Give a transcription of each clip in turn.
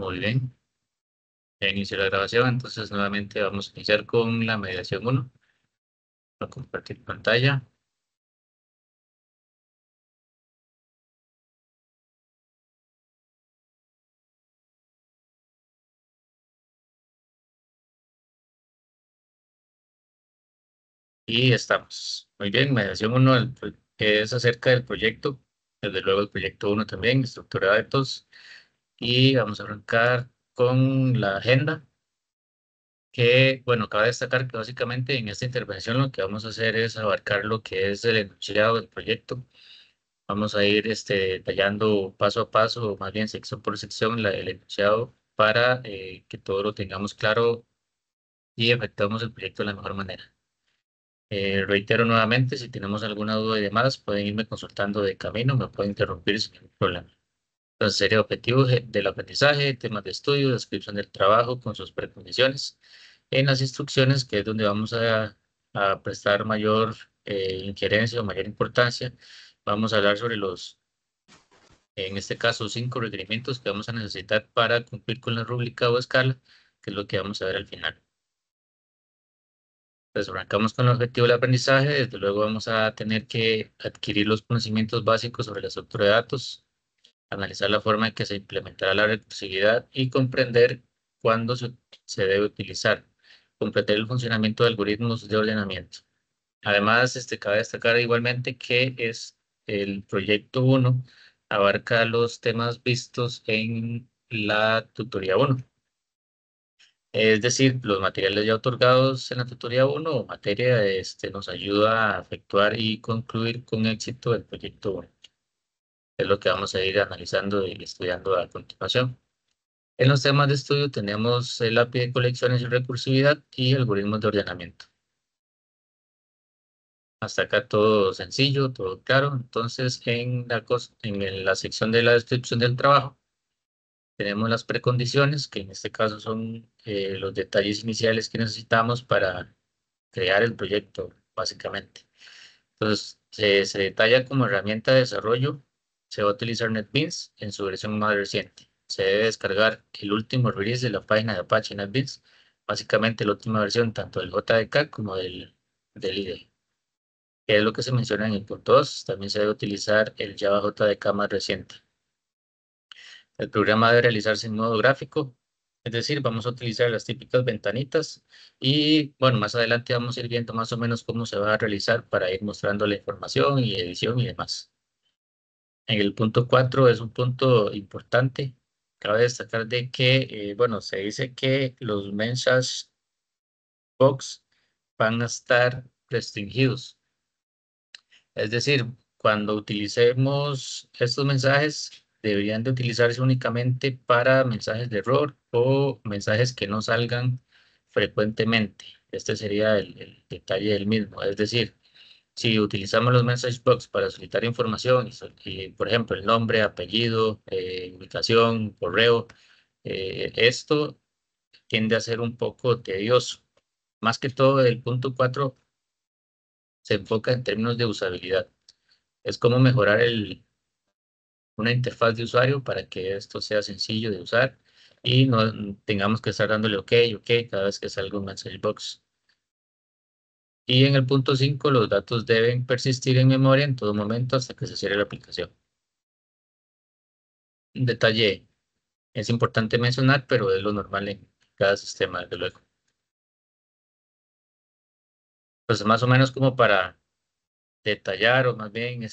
Muy bien. Ya inició la grabación, entonces nuevamente vamos a iniciar con la mediación uno. Voy a compartir pantalla y estamos. Muy bien, mediación uno es acerca del proyecto, desde luego el proyecto uno también, estructura de datos, y vamos a arrancar con la agenda, que, bueno, cabe destacar que básicamente en esta intervención lo que vamos a hacer es abarcar lo que es el enunciado del proyecto. Vamos a ir detallando paso a paso, o más bien sección por sección, el enunciado para que todo lo tengamos claro y efectuemos el proyecto de la mejor manera. Reitero nuevamente, si tenemos alguna duda y demás, pueden irme consultando de camino, me pueden interrumpir sin ningún problema. Entonces, sería objetivo del aprendizaje, temas de estudio, descripción del trabajo con sus precondiciones. En las instrucciones, que es donde vamos a prestar mayor injerencia o mayor importancia, vamos a hablar sobre en este caso, 5 requerimientos que vamos a necesitar para cumplir con la rúbrica o escala, que es lo que vamos a ver al final. Pues arrancamos con el objetivo del aprendizaje. Desde luego vamos a tener que adquirir los conocimientos básicos sobre la estructura de datos, analizar la forma en que se implementará la recursividad y comprender cuándo se debe utilizar, comprender el funcionamiento de algoritmos de ordenamiento. Además, cabe destacar igualmente que es el proyecto uno abarca los temas vistos en la tutoría uno. Es decir, los materiales ya otorgados en la tutoría uno o materia nos ayuda a efectuar y concluir con éxito el proyecto uno. Es lo que vamos a ir analizando y estudiando a continuación. En los temas de estudio tenemos el API de colecciones y recursividad y algoritmos de ordenamiento. Hasta acá todo sencillo, todo claro. Entonces, en la sección de la descripción del trabajo, tenemos las precondiciones, que en este caso son los detalles iniciales que necesitamos para crear el proyecto, básicamente. Entonces, se detalla como herramienta de desarrollo, se va a utilizar NetBeans en su versión más reciente. Se debe descargar el último release de la página de Apache NetBeans, básicamente la última versión tanto del JDK como del IDE. Que es lo que se menciona en el punto 2. También se debe utilizar el Java JDK más reciente. El programa debe realizarse en modo gráfico, es decir, vamos a utilizar las típicas ventanitas y bueno, más adelante vamos a ir viendo más o menos cómo se va a realizar para ir mostrando la información y edición y demás. En el punto 4 es un punto importante. Cabe destacar de que, bueno, se dice que los message box van a estar restringidos. Es decir, cuando utilicemos estos mensajes, deberían de utilizarse únicamente para mensajes de error o mensajes que no salgan frecuentemente. Este sería el detalle del mismo. Es decir, si utilizamos los message box para solicitar información, por ejemplo, el nombre, apellido, ubicación, correo, esto tiende a ser un poco tedioso. Más que todo, el punto 4 se enfoca en términos de usabilidad. Es cómo mejorar una interfaz de usuario para que esto sea sencillo de usar y no tengamos que estar dándole OK, OK cada vez que salga un message box. Y en el punto 5 los datos deben persistir en memoria en todo momento hasta que se cierre la aplicación. Un detalle es importante mencionar, pero es lo normal en cada sistema, desde luego. Pues más o menos como para detallar o más bien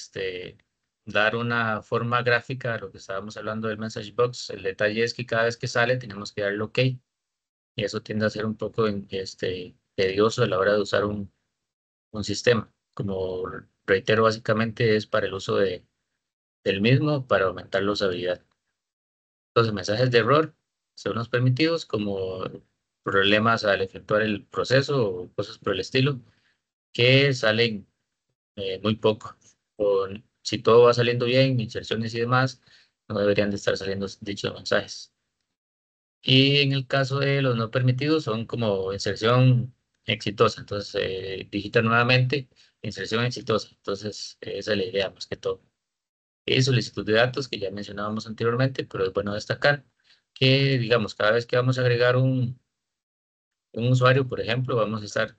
dar una forma gráfica a lo que estábamos hablando del message box. El detalle es que cada vez que sale tenemos que darle OK y eso tiende a ser un poco tedioso a la hora de usar un sistema. Como reitero, básicamente es para el uso del mismo para aumentar la usabilidad. Los mensajes de error son los permitidos como problemas al efectuar el proceso o cosas por el estilo que salen muy poco. O si todo va saliendo bien, inserciones y demás, no deberían de estar saliendo dichos mensajes. Y en el caso de los no permitidos, son como inserción exitosa. Entonces, digita nuevamente, inserción exitosa. Entonces, esa es la idea más que todo. Y solicitud de datos, que ya mencionábamos anteriormente, pero es bueno destacar que, digamos, cada vez que vamos a agregar un usuario, por ejemplo, vamos a estar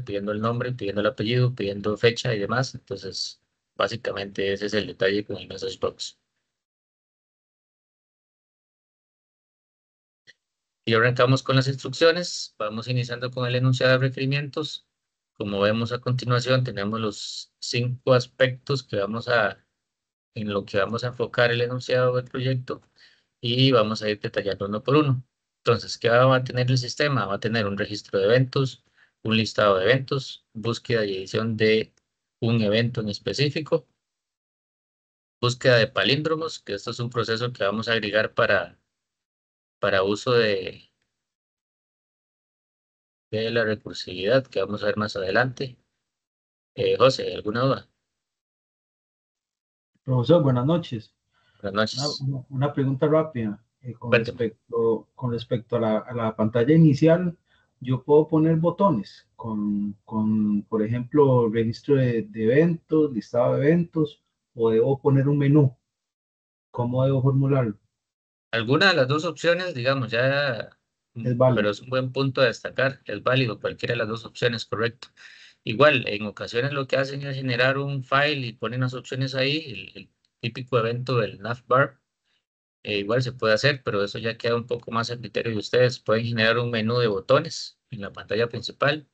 pidiendo el nombre, pidiendo el apellido, pidiendo fecha y demás. Entonces, básicamente ese es el detalle con el message box. Y arrancamos con las instrucciones. Vamos iniciando con el enunciado de requerimientos. Como vemos a continuación, tenemos los 5 aspectos en lo que vamos a enfocar el enunciado del proyecto y vamos a ir detallando uno por uno. Entonces, ¿qué va a tener el sistema? Va a tener un registro de eventos, un listado de eventos, búsqueda y edición de un evento en específico, búsqueda de palíndromos, que esto es un proceso que vamos a agregar para uso de la recursividad, que vamos a ver más adelante. José, ¿alguna duda? Profesor, buenas noches. Buenas Una, noches. una pregunta rápida Cuénteme. con respecto a la pantalla inicial. Yo puedo poner botones por ejemplo, registro de eventos, listado de eventos, o debo poner un menú. ¿Cómo debo formularlo? Alguna de las dos opciones, digamos, Es pero válido. es un buen punto a destacar, es válido cualquiera de las dos opciones, correcto. Igual, en ocasiones lo que hacen es generar un file y ponen las opciones ahí, el típico evento del navbar, igual se puede hacer, pero eso ya queda un poco más a criterio de ustedes. Pueden generar un menú de botones en la pantalla principal,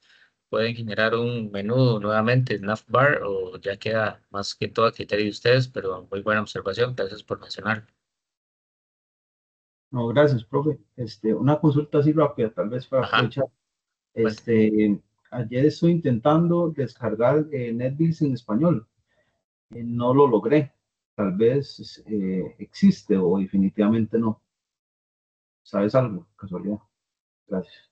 pueden generar un menú nuevamente, navbar, o ya queda más que todo a criterio de ustedes, pero muy buena observación, gracias por mencionar. No, gracias, profe. Una consulta así rápida, tal vez para Ajá, aprovechar. cuente. Ayer estoy intentando descargar NetBeans en español. No lo logré. Tal vez existe o definitivamente no. ¿Sabes algo? Casualidad. Gracias.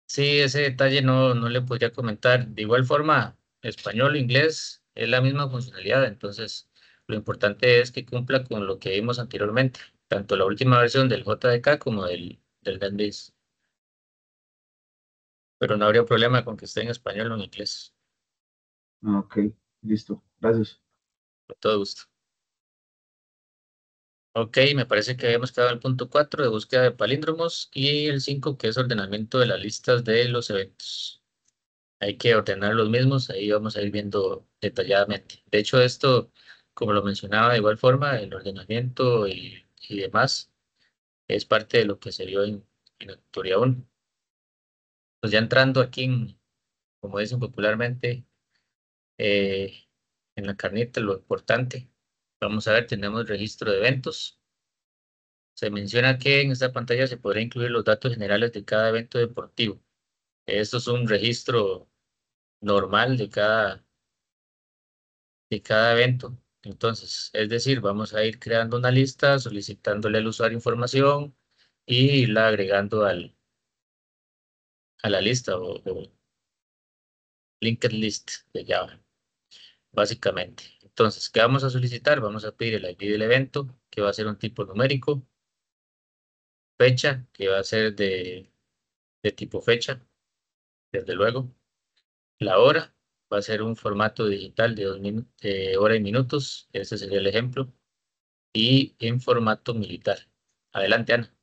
Sí, ese detalle no le podría comentar. De igual forma, español o inglés es la misma funcionalidad, entonces lo importante es que cumpla con lo que vimos anteriormente, tanto la última versión del JDK como del Netbase. Pero no habría problema con que esté en español o en inglés, Ah, ok, listo. Gracias. con todo gusto. Ok, me parece que habíamos quedado en el punto 4 de búsqueda de palíndromos y el 5 que es ordenamiento de las listas de los eventos. Hay que ordenar los mismos, ahí vamos a ir viendo detalladamente. De hecho, esto, como lo mencionaba de igual forma, el ordenamiento y demás es parte de lo que se vio en la tutoría 1. Pues ya entrando aquí como dicen popularmente, eh, en la carnita, lo importante. Vamos a ver, tenemos registro de eventos. Se menciona que en esta pantalla se podrá incluir los datos generales de cada evento deportivo. Esto es un registro normal de cada evento. Entonces, es decir, vamos a ir creando una lista, solicitándole al usuario información y irla agregando a la lista o linked list de Java, básicamente. Entonces, ¿qué vamos a solicitar? Vamos a pedir el ID del evento, que va a ser un tipo numérico, fecha, que va a ser de tipo fecha, desde luego. La hora va a ser un formato digital de hora y minutos, ese sería el ejemplo, y en formato militar. Adelante, Ana.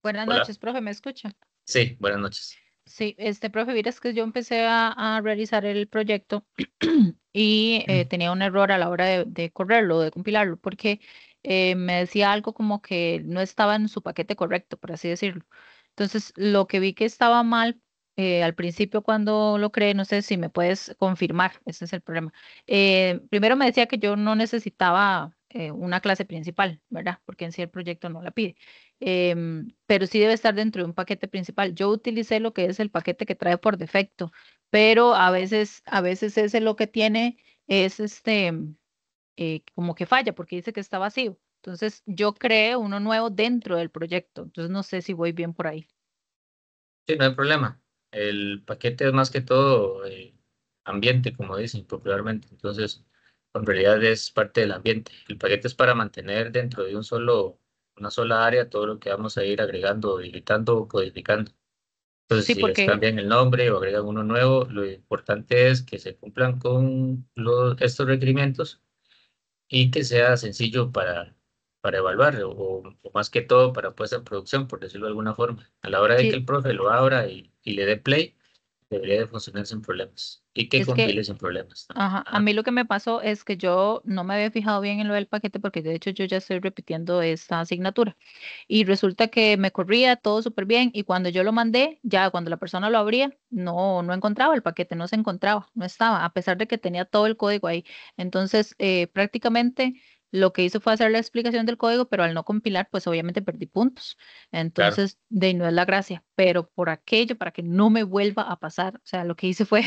Buenas Hola. noches, profe, ¿me escucha? Sí, buenas noches. Sí, profe, vieras que yo empecé a realizar el proyecto y tenía un error a la hora de correrlo, de compilarlo, porque me decía algo como que no estaba en su paquete correcto, por así decirlo. Entonces, lo que vi que estaba mal al principio cuando lo creé, no sé si me puedes confirmar, ese es el problema. Primero me decía que yo no necesitaba una clase principal, ¿verdad? Porque en sí el proyecto no la pide, pero sí debe estar dentro de un paquete principal. Yo utilicé lo que es el paquete que trae por defecto, pero a veces ese lo que tiene es como que falla porque dice que está vacío. Entonces yo creé uno nuevo dentro del proyecto. Entonces no sé si voy bien por ahí. Sí, no hay problema. El paquete es más que todo ambiente, como dicen popularmente. Entonces, en realidad es parte del ambiente. El paquete es para mantener dentro de una sola área todo lo que vamos a ir agregando, editando o codificando. Entonces, Sí, si les porque cambian el nombre o agregan uno nuevo, lo importante es que se cumplan con estos requerimientos y que sea sencillo para evaluar o más que todo para puesta en producción, por decirlo de alguna forma. A la hora de que sí, el profe lo abra y le dé play, debería de funcionar sin problemas y que es que compile sin problemas también. ajá, a Ajá, mí lo que me pasó es que yo no me había fijado bien en lo del paquete porque de hecho yo ya estoy repitiendo esta asignatura y resulta que me corría todo súper bien y cuando yo lo mandé, ya cuando la persona lo abría, no encontraba el paquete, no se encontraba, no estaba, a pesar de que tenía todo el código ahí. Entonces, prácticamente lo que hice fue hacer la explicación del código, pero al no compilar, pues obviamente perdí puntos. claro. Entonces, de ahí no es la gracia, pero por aquello, para que no me vuelva a pasar, o sea, lo que hice fue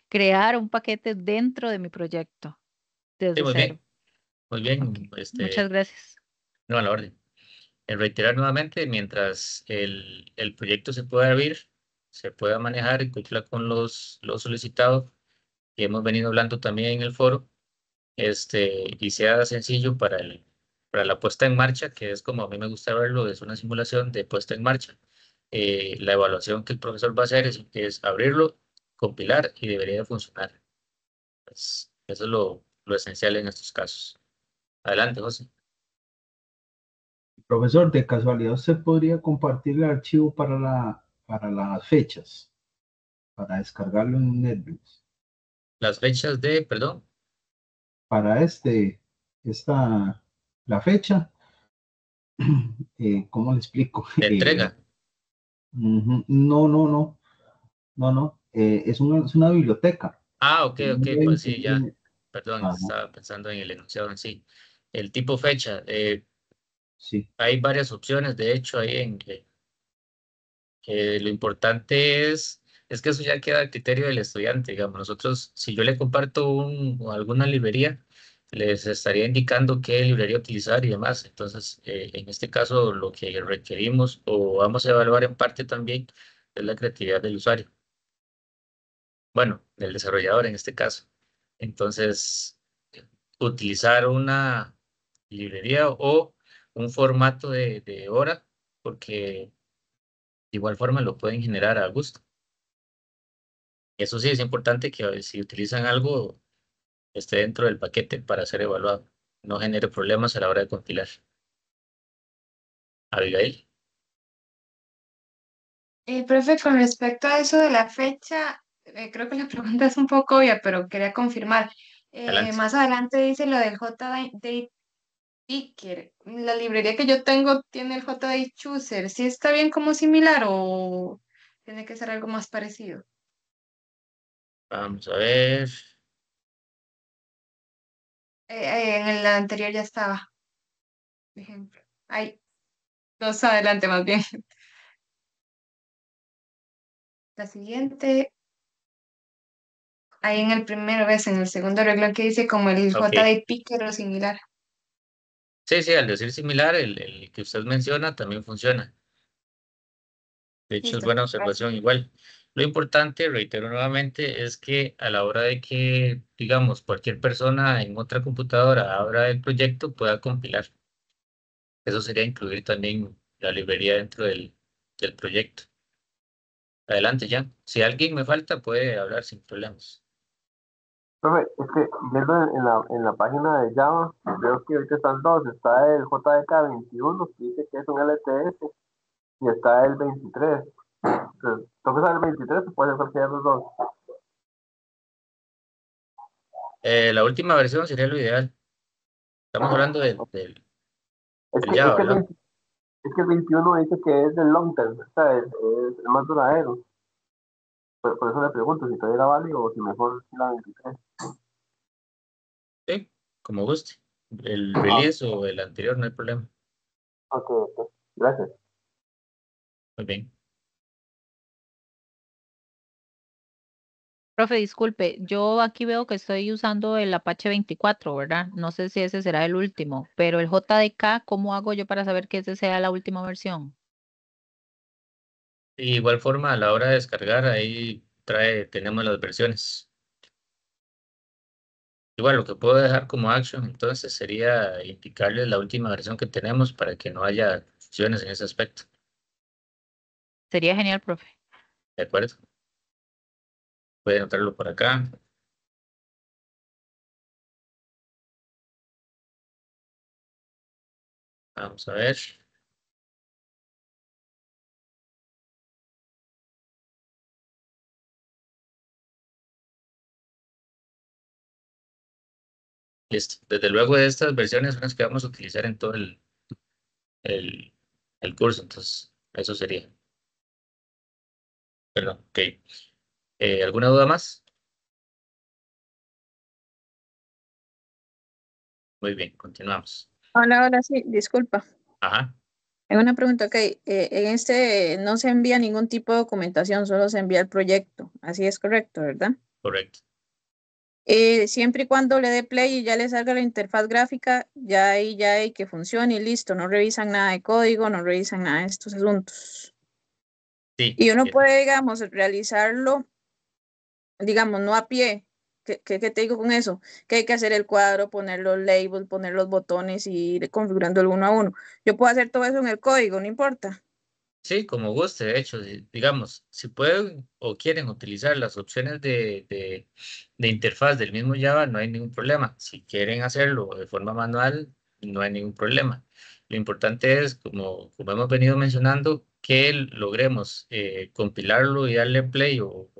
crear un paquete dentro de mi proyecto, Sí, desde cero. muy Ok, bien, muchas gracias. no a la orden. En reiterar nuevamente, mientras el proyecto se pueda abrir, se pueda manejar y cumpla con los solicitados, que hemos venido hablando también en el foro, y sea sencillo para la puesta en marcha, que es como a mí me gusta verlo, es una simulación de puesta en marcha. La evaluación que el profesor va a hacer es abrirlo, compilar y debería de funcionar. Eso es lo esencial en estos casos. Adelante, José. Profesor, de casualidad, ¿usted podría compartir el archivo para las fechas, para descargarlo en Netflix? Las fechas de, perdón, Para esta, la fecha, ¿cómo le explico? de entrega. Ujú, no, no, no, no, no, es una biblioteca. Ah, ok, No ok, voy a pues sí, ya. imprimir- Perdón, Ajá, estaba pensando en el enunciado en sí. El tipo fecha. sí, Hay varias opciones, de hecho, ahí en que lo importante es que eso ya queda a criterio del estudiante. Digamos, nosotros, si yo le comparto o alguna librería, les estaría indicando qué librería utilizar y demás. Entonces, en este caso, lo que requerimos o vamos a evaluar en parte también es la creatividad del usuario. Bueno, del desarrollador en este caso. Entonces, utilizar una librería o un formato de hora, porque de igual forma lo pueden generar a gusto. Eso sí, es importante que si utilizan algo, esté dentro del paquete para ser evaluado. No genere problemas a la hora de compilar. Abigail, Profe, con respecto a eso de la fecha, creo que la pregunta es un poco obvia, pero quería confirmar. adelante. Más adelante dice lo del JDate Picker. La librería que yo tengo tiene el JDate Chooser. ¿Sí está bien como similar o tiene que ser algo más parecido? Vamos a ver. En el anterior ya estaba, por ejemplo. Ay, dos adelante más bien. La siguiente, ahí en el primero, ves, en el segundo renglón que dice como el Ok. JDate Picker o similar. Sí, sí, al decir similar, el que usted menciona también funciona. De hecho, es Listo, buena gracias. observación igual. Lo importante, reitero nuevamente, es que a la hora de que, digamos, cualquier persona en otra computadora abra el proyecto, pueda compilar. Eso sería incluir también la librería dentro del proyecto. Adelante, ya. Si alguien me falta, puede hablar sin problemas. Profe, es que viendo en la página de Java, veo que ahorita están dos. Está el JDK 21, que dice que es un LTS, y está el 23. Entonces, tengo que usar el 23 o puede ser cualquiera de los dos. La última versión sería lo ideal. Estamos hablando Es del que, es Java, que, el ¿verdad? 20 es que el 21 dice que es del long term, o sea, es el más duradero. Por eso le pregunto si todavía era válido o si mejor la 23. Sí, como guste. El Ah, release o el anterior, no hay problema. ok, ok. Gracias. Muy bien. Profe, disculpe, yo aquí veo que estoy usando el Apache 24, ¿verdad? No sé si ese será el último, pero el JDK, ¿cómo hago yo para saber que ese sea la última versión? De igual forma, a la hora de descargar, ahí tenemos las versiones. Igual, lo que puedo dejar como action, entonces, sería indicarles la última versión que tenemos para que no haya confusiones en ese aspecto. Sería genial, profe. ¿De acuerdo? Pueden anotarlo por acá. Vamos a ver. Listo. Desde luego, estas versiones son las que vamos a utilizar en todo el, el curso. Entonces, eso sería. Perdón, ok. ¿Alguna duda más? Muy bien, continuamos. Hola, hola, sí, disculpa. Ajá, Hay una pregunta, ok. En este no se envía ningún tipo de documentación, solo se envía el proyecto. Así es correcto, ¿verdad? correcto. Siempre y cuando le dé play y ya le salga la interfaz gráfica, ya hay que funcione y listo. No revisan nada de código, no revisan nada de estos asuntos. Sí, Y uno puede, digamos, realizarlo, digamos, no a pie. ¿Qué te digo con eso? Que hay que hacer el cuadro, poner los labels, poner los botones y ir configurando el uno a uno. Yo puedo hacer todo eso en el código, no importa. sí, como guste. De hecho, digamos, si pueden o quieren utilizar las opciones de interfaz del mismo Java, no hay ningún problema. Si quieren hacerlo de forma manual, no hay ningún problema. Lo importante es, como hemos venido mencionando, que logremos compilarlo y darle play o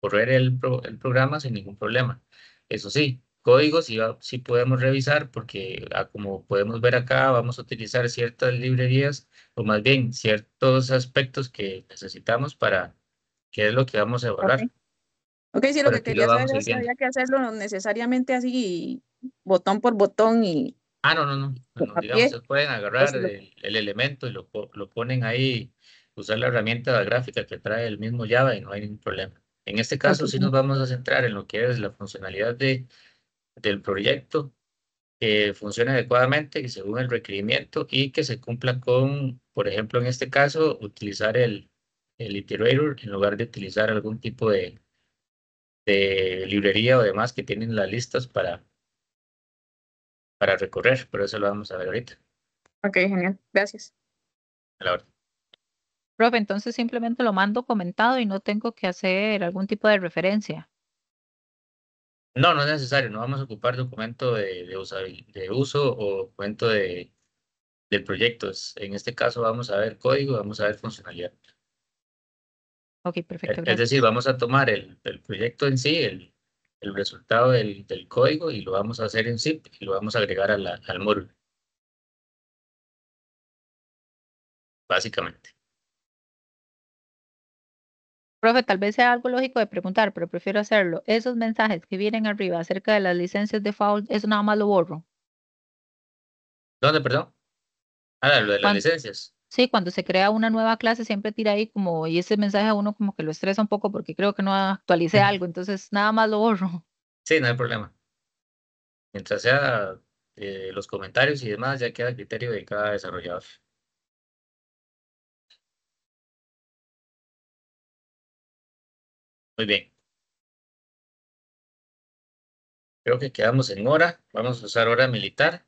correr el programa sin ningún problema. Eso sí, códigos sí podemos revisar porque, como podemos ver acá, vamos a utilizar ciertas librerías o más bien ciertos aspectos que necesitamos para qué es lo que vamos a Ok. evaluar. Ok, sí, lo Por que aquí lo quería saber vamos a ir es si viendo. había que hacerlo necesariamente así, botón por botón y Ah, no, no, no, no, no, a digamos, pie. se pueden O agarrar si lo- el elemento y lo ponen ahí, usar la herramienta gráfica que trae el mismo Java y no hay ningún problema. En este caso, ok, sí nos vamos a centrar en lo que es la funcionalidad del proyecto, que funcione adecuadamente y según el requerimiento y que se cumpla con, por ejemplo, en este caso, utilizar el iterator en lugar de utilizar algún tipo de librería o demás que tienen las listas para recorrer, pero eso lo vamos a ver ahorita, Ok, genial. Gracias. a la hora. Profe, entonces simplemente lo mando comentado y no tengo que hacer algún tipo de referencia. No, no es necesario, no vamos a ocupar documento de uso o documento del proyecto. En este caso vamos a ver código, vamos a ver funcionalidad. Ok, perfecto, Es decir, gracias. vamos a tomar el proyecto en sí, el resultado del código y lo vamos a hacer en zip y lo vamos a agregar al módulo, básicamente. Profe, tal vez sea algo lógico de preguntar, pero prefiero hacerlo. Esos mensajes que vienen arriba acerca de las licencias default, eso nada más lo borro. ¿Dónde, perdón? Ah, lo de las Cuando, licencias. sí, cuando se crea una nueva clase siempre tira ahí como, y ese mensaje a uno como que lo estresa un poco porque creo que no actualicé algo, entonces nada más lo borro. Sí, no hay problema. Mientras sea los comentarios y demás, ya queda a criterio de cada desarrollador. Muy bien. Creo que quedamos en hora. Vamos a usar hora militar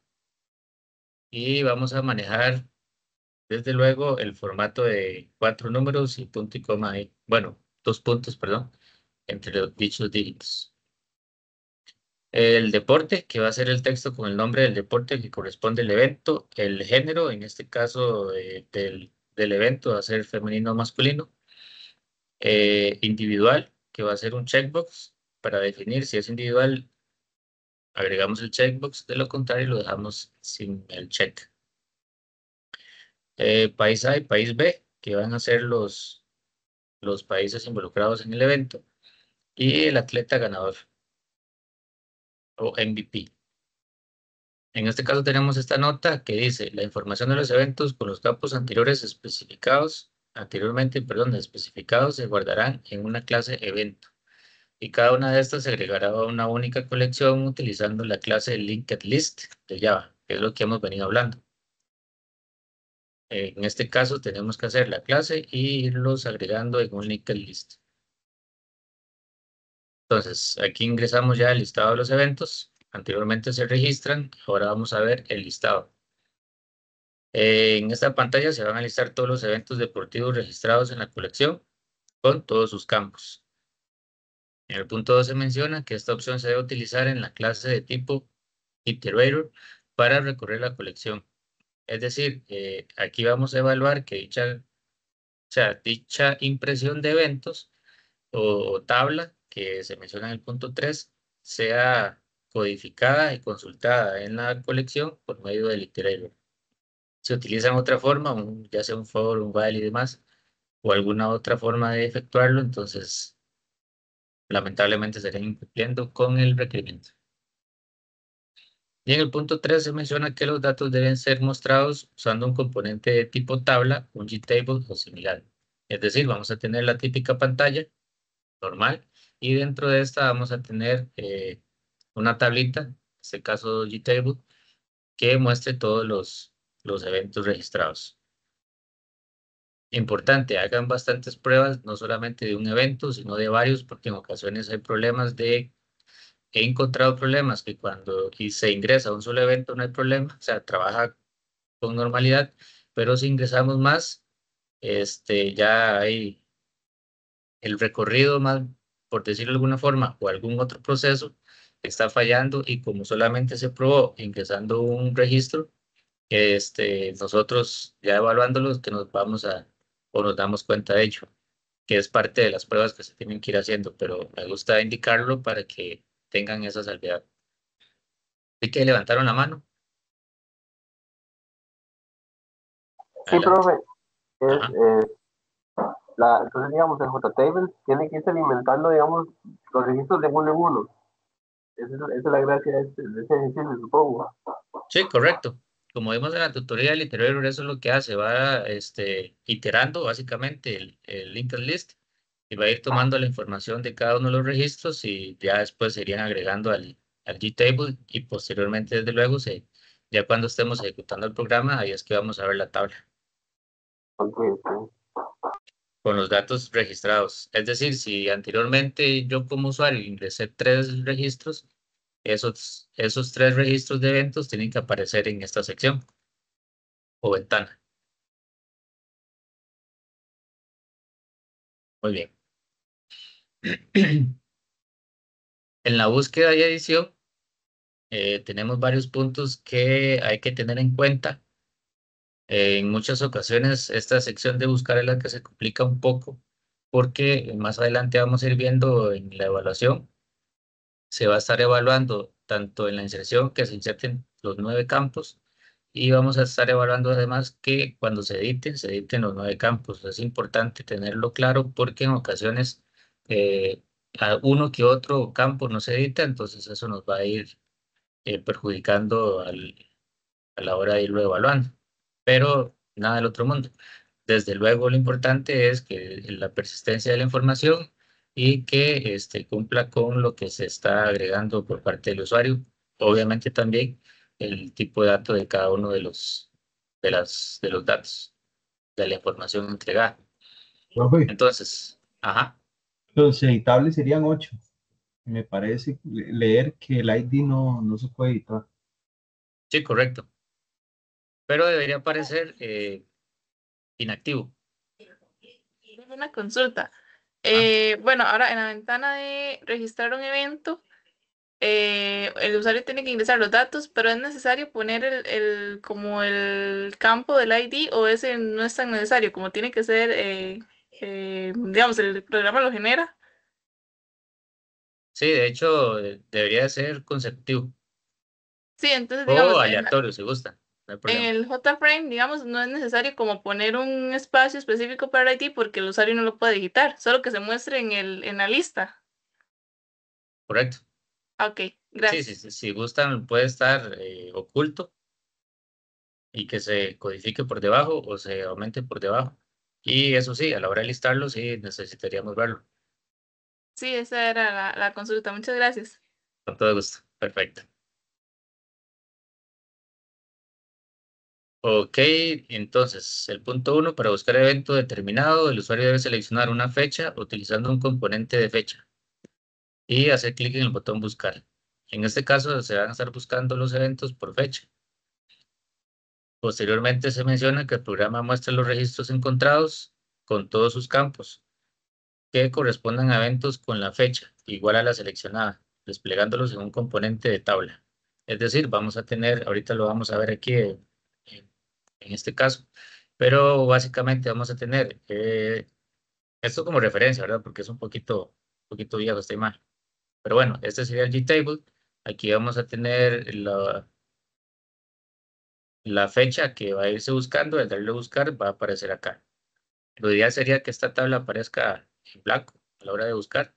y vamos a manejar, desde luego, el formato de 4 números y punto y coma ahí. Bueno, 2 puntos, perdón, entre los dichos dígitos. El deporte, que va a ser el texto con el nombre del deporte que corresponde al evento. El género, en este caso, del evento, va a ser femenino o masculino. Individual, que va a ser un checkbox para definir si es individual. Agregamos el checkbox, de lo contrario lo dejamos sin el check. País A y país B, que van a ser los países involucrados en el evento, y el atleta ganador o MVP. En este caso tenemos esta nota que dice la información de los eventos con los campos anteriormente especificados se guardarán en una clase evento y cada una de estas se agregará a una única colección utilizando la clase linked list de Java, que es lo que hemos venido hablando. En este caso tenemos que hacer la clase y irlos agregando en un linked list. Entonces, aquí ingresamos ya el listado de los eventos. Anteriormente se registran, ahora vamos a ver el listado. En esta pantalla se van a listar todos los eventos deportivos registrados en la colección con todos sus campos. En el punto 2 se menciona que esta opción se debe utilizar en la clase de tipo iterator para recorrer la colección. Es decir, aquí vamos a evaluar que dicha impresión de eventos o tabla que se menciona en el punto 3 sea codificada y consultada en la colección por medio del iterator. Se utiliza en otra forma, ya sea un for, un while y demás, o alguna otra forma de efectuarlo, entonces lamentablemente estarían incumpliendo con el requerimiento. Y en el punto 3 se menciona que los datos deben ser mostrados usando un componente de tipo tabla, un gtable o similar. Es decir, vamos a tener la típica pantalla normal y dentro de esta vamos a tener una tablita, en este caso gtable, que muestre todos los eventos registrados. Importante, hagan bastantes pruebas, no solamente de un evento, sino de varios, porque en ocasiones hay problemas he encontrado problemas que cuando se ingresa a un solo evento no hay problema, o sea, trabaja con normalidad, pero si ingresamos más, ya hay el recorrido más, por decirlo de alguna forma, o algún otro proceso está fallando y como solamente se probó ingresando un registro, nosotros ya evaluándolos que nos vamos o nos damos cuenta de ello, que es parte de las pruebas que se tienen que ir haciendo, pero me gusta indicarlo para que tengan esa salvedad. Así que levantaron la mano. Sí, Adelante. profe, Ajá. entonces, digamos, el JTable tiene que irse alimentando, digamos, los registros de uno en uno. Esa es la gracia de ese ejercicio, supongo. Sí, correcto. Como vimos en la tutoría del iterator, eso es lo que hace, va iterando básicamente el linked list y va a ir tomando la información de cada uno de los registros y ya después se irían agregando al gtable y posteriormente, desde luego, ya cuando estemos ejecutando el programa, ahí es que vamos a ver la tabla Ok, ok. con los datos registrados. Es decir, si anteriormente yo como usuario ingresé 3 registros, esos 3 registros de eventos tienen que aparecer en esta sección o ventana. Muy bien. En la búsqueda y edición tenemos varios puntos que hay que tener en cuenta. En muchas ocasiones esta sección de buscar es la que se complica un poco porque más adelante vamos a ir viendo en la evaluación. Se va a estar evaluando tanto en la inserción que se inserten los 9 campos y vamos a estar evaluando además que cuando se editen los 9 campos. Es importante tenerlo claro porque en ocasiones a uno que otro campo no se edita, entonces eso nos va a ir perjudicando a la hora de irlo evaluando. Pero nada del otro mundo. Desde luego, lo importante es que la persistencia de la información y que cumpla con lo que se está agregando por parte del usuario. Obviamente también el tipo de dato de cada uno de los datos, de la información entregada. Profe, Entonces, ajá, los editables serían 8. Me parece leer que el ID no se puede editar. sí, correcto. Pero debería aparecer inactivo. Una consulta. Ajá. Bueno, ahora en la ventana de registrar un evento, el usuario tiene que ingresar los datos, pero es necesario poner como el campo del ID o ese no es tan necesario, como tiene que ser, digamos, el programa lo genera. Sí, de hecho, debería de ser consecutivo Sí, entonces, o digamos, aleatorio si gusta, no hay en problema. el JFrame, digamos, no es necesario como poner un espacio específico para el ID porque el usuario no lo puede digitar, solo que se muestre en la lista. Correcto. Ah, ok, Sí, sí, gracias. sí, si gustan, puede estar oculto y que se codifique por debajo o se aumente por debajo. Y eso sí, a la hora de listarlo, sí necesitaríamos verlo. Sí, esa era la consulta. Muchas gracias. Con todo gusto. Perfecto. Ok, entonces, el punto 1, para buscar evento determinado, el usuario debe seleccionar una fecha utilizando un componente de fecha y hacer clic en el botón buscar. En este caso, se van a estar buscando los eventos por fecha. Posteriormente se menciona que el programa muestra los registros encontrados con todos sus campos. que correspondan a eventos con la fecha igual a la seleccionada, desplegándolos en un componente de tabla. Es decir, vamos a tener, ahorita lo vamos a ver aquí en este caso, pero básicamente vamos a tener esto como referencia, ¿verdad? Porque es un poquito viejo esta imagen. Pero bueno, este sería el GTable. Aquí vamos a tener la fecha que va a irse buscando, al darle a buscar va a aparecer acá. Lo ideal sería que esta tabla aparezca en blanco a la hora de buscar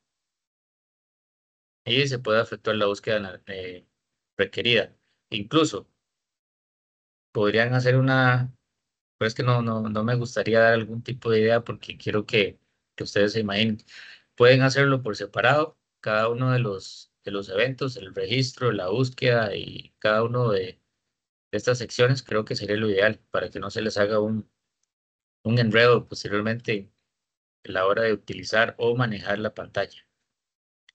y se pueda efectuar la búsqueda requerida. Incluso podrían hacer pero es que no me gustaría dar algún tipo de idea porque quiero que ustedes se imaginen. Pueden hacerlo por separado, cada uno de los eventos, el registro, la búsqueda y cada uno de estas secciones creo que sería lo ideal para que no se les haga un enredo posteriormente a la hora de utilizar o manejar la pantalla.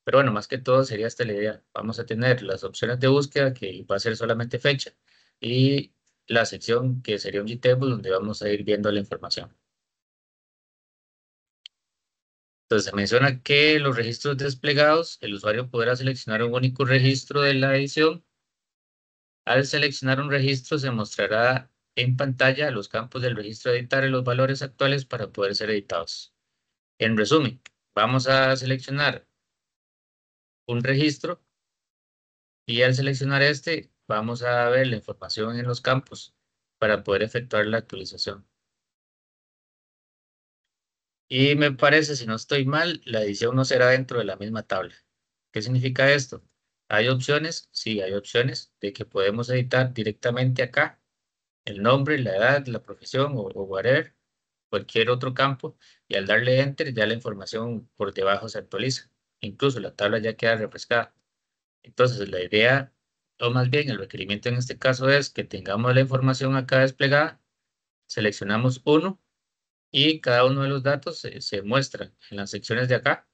Pero bueno, más que todo sería esta la idea. Vamos a tener las opciones de búsqueda que va a ser solamente fecha y la sección que sería un GTable donde vamos a ir viendo la información. Entonces se menciona que los registros desplegados, el usuario podrá seleccionar un único registro de la edición. Al seleccionar un registro se mostrará en pantalla los campos del registro a editar y los valores actuales para poder ser editados. En resumen, vamos a seleccionar un registro y al seleccionar este vamos a ver la información en los campos para poder efectuar la actualización. Y me parece, si no estoy mal, la edición no será dentro de la misma tabla. ¿Qué significa esto? ¿Hay opciones? Sí, hay opciones de que podemos editar directamente acá el nombre, la edad, la profesión o whatever, cualquier otro campo, y al darle Enter ya la información por debajo se actualiza. Incluso la tabla ya queda refrescada. Entonces la idea, o más bien el requerimiento en este caso es que tengamos la información acá desplegada, seleccionamos uno y cada uno de los datos se muestra en las secciones de acá.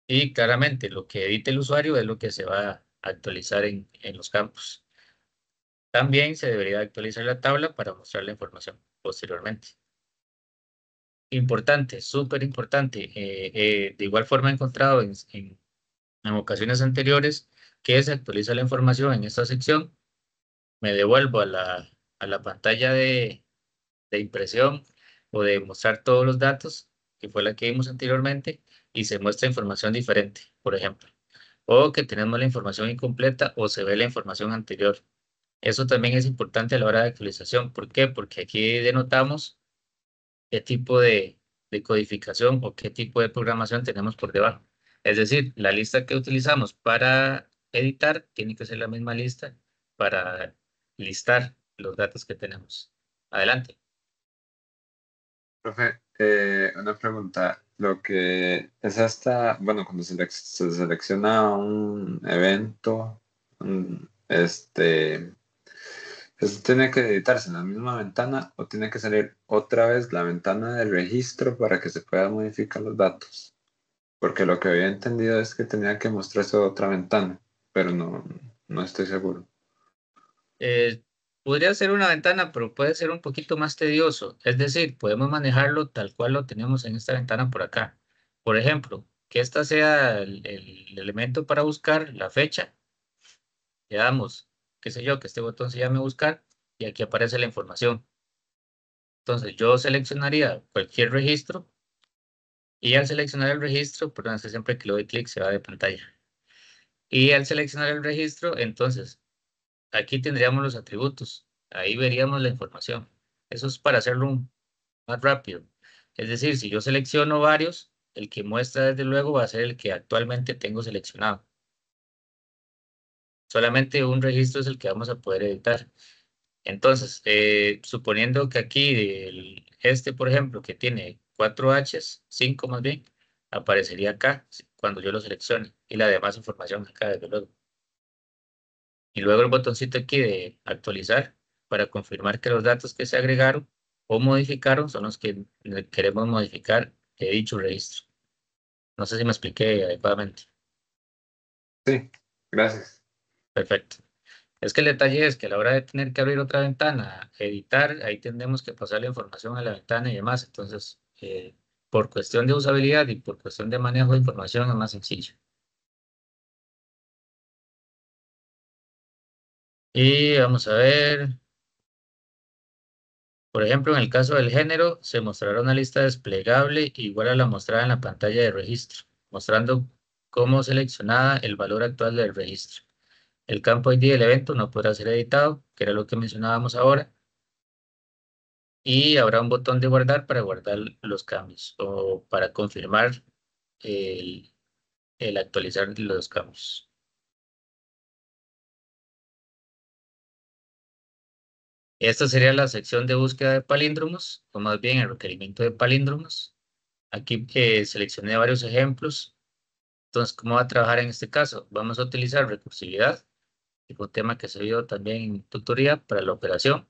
Y claramente lo que edite el usuario es lo que se va a actualizar en los campos. También se debería actualizar la tabla para mostrar la información posteriormente. Importante, súper importante. De igual forma he encontrado en ocasiones anteriores que se actualiza la información en esta sección. Me devuelvo a la pantalla de impresión o de mostrar todos los datos, que fue la que vimos anteriormente, y se muestra información diferente, por ejemplo. O que tenemos la información incompleta o se ve la información anterior. Eso también es importante a la hora de actualización. ¿Por qué? Porque aquí denotamos qué tipo de codificación o qué tipo de programación tenemos por debajo. Es decir, la lista que utilizamos para editar tiene que ser la misma lista para listar los datos que tenemos. Adelante. Profe, una pregunta. Lo que es bueno, cuando se selecciona un evento, ¿eso tiene que editarse en la misma ventana o tiene que salir otra vez la ventana del registro para que se puedan modificar los datos? Porque lo que había entendido es que tenía que mostrarse otra ventana, pero no estoy seguro. Podría ser una ventana, pero puede ser un poquito más tedioso. Es decir, podemos manejarlo tal cual lo tenemos en esta ventana por acá. Por ejemplo, que esta sea el elemento para buscar la fecha. Le damos, qué sé yo, que este botón se llame buscar y aquí aparece la información. Entonces yo seleccionaría cualquier registro y al seleccionar el registro, perdón, siempre que le doy clic se va de pantalla. Y al seleccionar el registro, entonces aquí tendríamos los atributos. Ahí veríamos la información. Eso es para hacerlo más rápido. Es decir, si yo selecciono varios, el que muestra desde luego va a ser el que actualmente tengo seleccionado. Solamente un registro es el que vamos a poder editar. Entonces, suponiendo que aquí, por ejemplo, que tiene 4 H's, 5 más bien, aparecería acá cuando yo lo seleccione y la demás información acá, desde luego. Y luego el botoncito aquí de actualizar para confirmar que los datos que se agregaron o modificaron son los que queremos modificar de dicho registro. No sé si me expliqué adecuadamente. Sí, gracias. Perfecto. Es que el detalle es que a la hora de tener que abrir otra ventana, editar, ahí tendremos que pasar la información a la ventana y demás. Entonces, por cuestión de usabilidad y por cuestión de manejo de información es más sencillo. Y vamos a ver, por ejemplo, en el caso del género, se mostrará una lista desplegable igual a la mostrada en la pantalla de registro, mostrando cómo seleccionada el valor actual del registro. El campo ID del evento no podrá ser editado, que era lo que mencionábamos ahora, y habrá un botón de guardar para guardar los cambios o para confirmar el, el actualizar los cambios. Esta sería la sección de búsqueda de palíndromos, o más bien el requerimiento de palíndromos. Aquí seleccioné varios ejemplos. Entonces, ¿cómo va a trabajar en este caso? Vamos a utilizar recursividad, que fue un tema que se vio también en tutoría para la operación.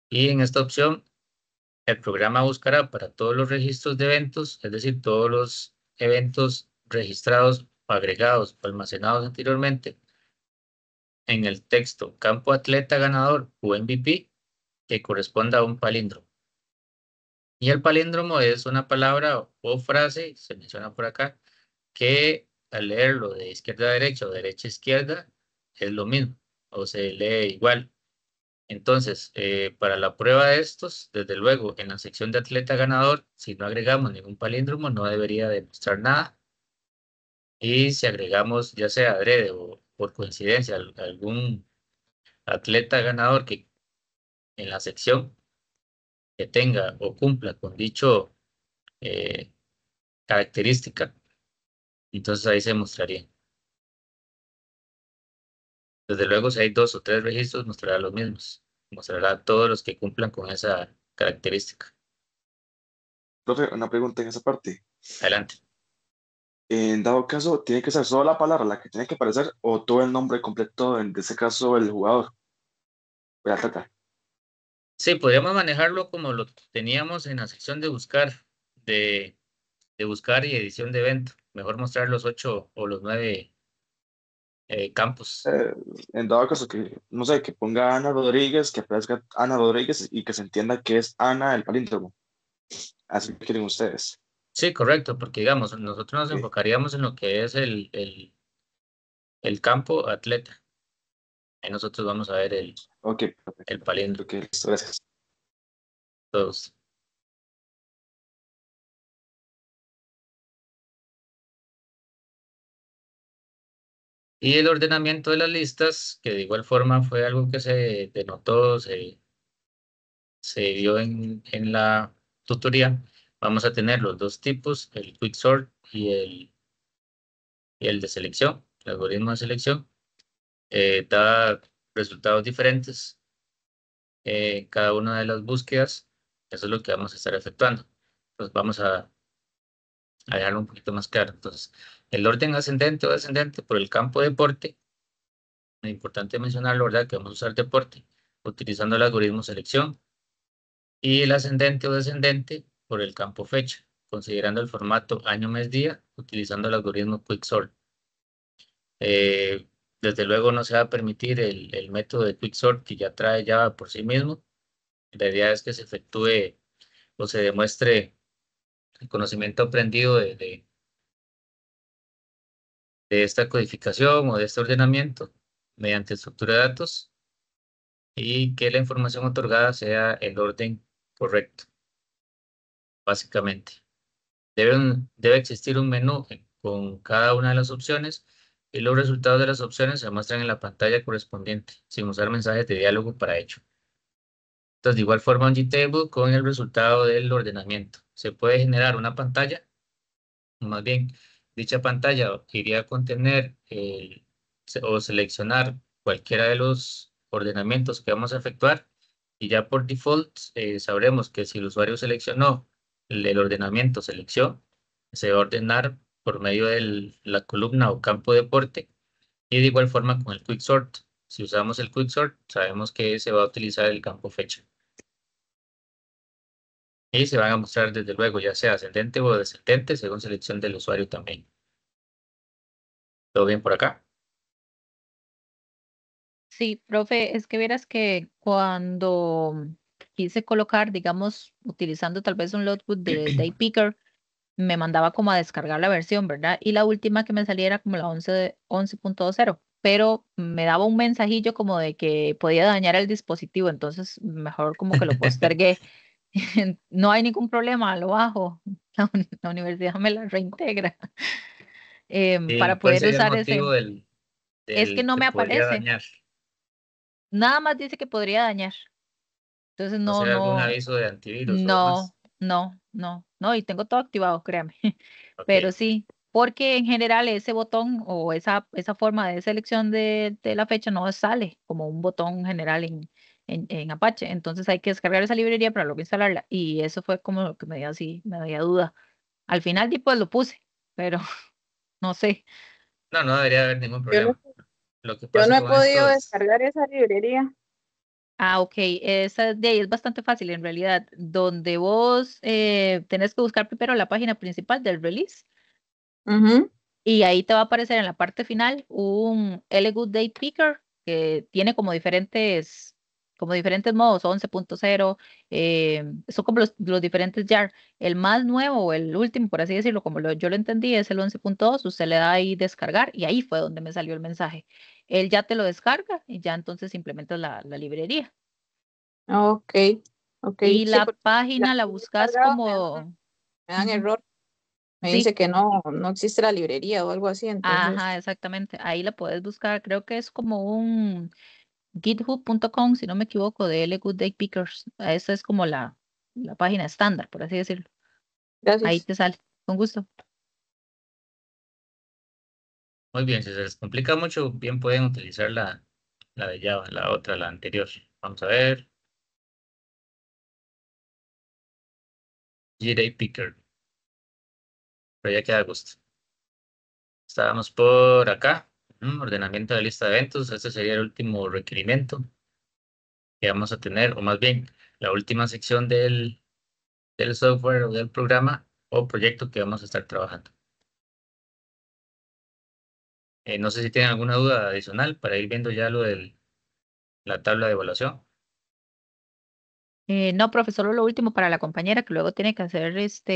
Y en esta opción, el programa buscará para todos los registros de eventos, es decir, todos los eventos registrados, agregados o almacenados anteriormente, en el texto campo atleta ganador o MVP, que corresponda a un palíndromo. Y el palíndromo es una palabra o frase, se menciona por acá, que al leerlo de izquierda a derecha o derecha a izquierda es lo mismo o se lee igual. Entonces, para la prueba de estos, desde luego, en la sección de atleta ganador, si no agregamos ningún palíndromo, no debería demostrar nada. Y si agregamos, ya sea adrede o por coincidencia, algún atleta ganador que en la sección que tenga o cumpla con dicho característica, entonces ahí se mostraría. Desde luego, si hay 2 o 3 registros, mostrará los mismos. Mostrará todos los que cumplan con esa característica. Profe, una pregunta en esa parte. Adelante. En dado caso, ¿tiene que ser solo la palabra la que tiene que aparecer o todo el nombre completo, en ese caso, el jugador, el atleta? Sí, podríamos manejarlo como lo teníamos en la sección de buscar, de buscar y edición de evento. Mejor mostrar los 8 o los 9 campos. En dado caso que, no sé, que ponga Ana Rodríguez, que aparezca Ana Rodríguez y que se entienda que es Ana el palíndromo. Así lo quieren ustedes. Sí, correcto, porque digamos, nosotros nos Ok, enfocaríamos en lo que es el campo atleta. Ahí nosotros vamos a ver ok, el palíndromo. ok, listo, gracias. Todos. Y el ordenamiento de las listas, que de igual forma fue algo que se denotó, se vio en la tutoría. Vamos a tener los dos tipos, el quicksort y el de selección, el algoritmo de selección. Da resultados diferentes en cada una de las búsquedas. Eso es lo que vamos a estar efectuando. Entonces vamos a dejarlo un poquito más claro. Entonces, el orden ascendente o descendente por el campo deporte. Es importante mencionarlo, ¿verdad? Que vamos a usar deporte utilizando el algoritmo selección. Y el ascendente o descendente por el campo fecha, considerando el formato año, mes, día, utilizando el algoritmo quicksort. Desde luego no se va a permitir el método de quicksort que ya trae Java por sí mismo. La idea es que se efectúe o se demuestre el conocimiento aprendido de esta codificación o de este ordenamiento mediante estructura de datos y que la información otorgada sea el orden correcto, básicamente. Debe existir un menú con cada una de las opciones y los resultados de las opciones se muestran en la pantalla correspondiente, sin usar mensajes de diálogo para ello. Entonces, de igual forma, un GTable con el resultado del ordenamiento. Se puede generar una pantalla, o más bien, dicha pantalla iría a contener o seleccionar cualquiera de los ordenamientos que vamos a efectuar y ya por default sabremos que si el usuario seleccionó el ordenamiento selección, se va a ordenar por medio de la columna o campo deporte y de igual forma con el quicksort. Si usamos el quicksort, sabemos que se va a utilizar el campo fecha. Y se van a mostrar desde luego ya sea ascendente o descendente según selección del usuario también. ¿Todo bien por acá? Sí, profe, es que verás que cuando quise colocar, digamos, utilizando tal vez un loadbook de Daypicker, me mandaba como a descargar la versión, ¿verdad? Y la última que me salía era como la 11.0, pero me daba un mensajillo como de que podía dañar el dispositivo, entonces mejor como que lo postergué. No hay ningún problema, lo bajo. La universidad me la reintegra ¿Y para cuál poder sería el usar ese. motivo Es que del no que me podría aparece, dañar? nada más dice que podría dañar. Entonces ¿No no, será algún no, aviso de antivirus o demás? no, no, no, no, y tengo todo activado, créame. Ok. Pero sí, porque en general ese botón o esa forma de selección de la fecha no sale como un botón general en Apache. Entonces hay que descargar esa librería para luego instalarla. Y eso fue como lo que me dio así, me dio duda. Al final, pues lo puse, pero no sé. No, no debería haber ningún Yo no, problema. Lo que yo pasa no he con podido estos, descargar esa librería. Ah, ok, esa de ahí es bastante fácil en realidad. Donde vos tenés que buscar primero la página principal del release Ujú. y ahí te va a aparecer en la parte final un L Good Day Picker que tiene como diferentes modos, 11.0, son como los diferentes jar. El más nuevo o el último, por así decirlo, como yo lo entendí, es el 11.2. Usted le da ahí descargar y ahí fue donde me salió el mensaje. Él ya te lo descarga y ya entonces implementas la librería. Ok, ok. Y Sí, la porque la página la que he buscas descargado como, me dan ujú, error. Me sí, dice que no existe la librería o algo así, entonces. ajá, exactamente. Ahí la puedes buscar. Creo que es como un github.com, si no me equivoco, de L Good Day Pickers. Esa es como la página estándar, por así decirlo. Ahí Gracias. te sale. Con gusto. muy bien, si se les complica mucho, bien pueden utilizar la de Java, la otra, la anterior. Vamos a ver, JDay Picker, pero ya queda a gusto. Estábamos por acá, ordenamiento de lista de eventos. Este sería el último requerimiento que vamos a tener, o más bien, la última sección del software o del programa o proyecto que vamos a estar trabajando. No sé si tienen alguna duda adicional para ir viendo ya lo de la tabla de evaluación. No, profe, solo lo último para la compañera que luego tiene que hacer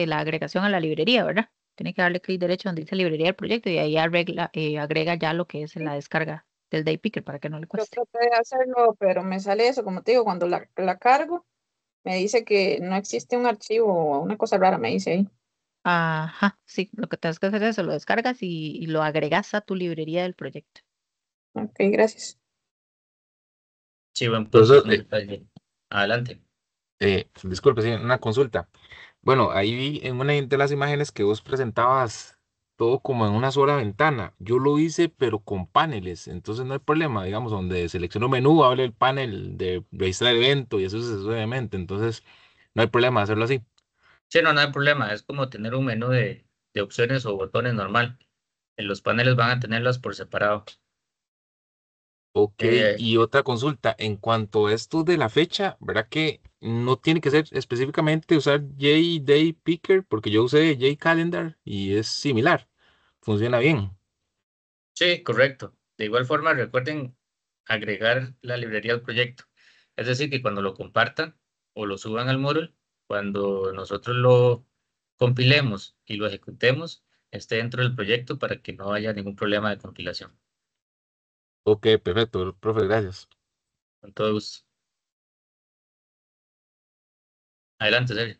la agregación a la librería, ¿verdad? Tiene que darle clic derecho donde dice librería del proyecto y ahí agrega ya lo que es la descarga del Day Picker para que no le Yo cueste. traté de hacerlo, pero me sale eso, como te digo, cuando la cargo, me dice que no existe un archivo o una cosa rara, me dice ahí. Ajá, sí, lo que tienes que hacer es eso, lo descargas y lo agregas a tu librería del proyecto. Ok, gracias. Sí, buen punto, es Profesor, un detalle. Adelante. disculpe, sí, una consulta. Bueno, ahí vi en una de las imágenes que vos presentabas todo como en una sola ventana. Yo lo hice, pero con paneles, entonces no hay problema, digamos, donde selecciono menú, abre el panel de registrar evento y eso sucesivamente. Entonces, no hay problema hacerlo así. Sí, no, no hay problema. Es como tener un menú de opciones o botones normal. En los paneles van a tenerlas por separado. Ok, Eh, y otra consulta, en cuanto a esto de la fecha, ¿verdad que no tiene que ser específicamente usar J-Day Picker? Porque yo usé J-Calendar y es similar, funciona bien. sí, correcto. De igual forma, recuerden agregar la librería al proyecto. Es decir, que cuando lo compartan o lo suban al Moodle, cuando nosotros lo compilemos y lo ejecutemos, esté dentro del proyecto para que no haya ningún problema de compilación. Ok, perfecto, profe, gracias. Con todo gusto. Adelante, Sergio.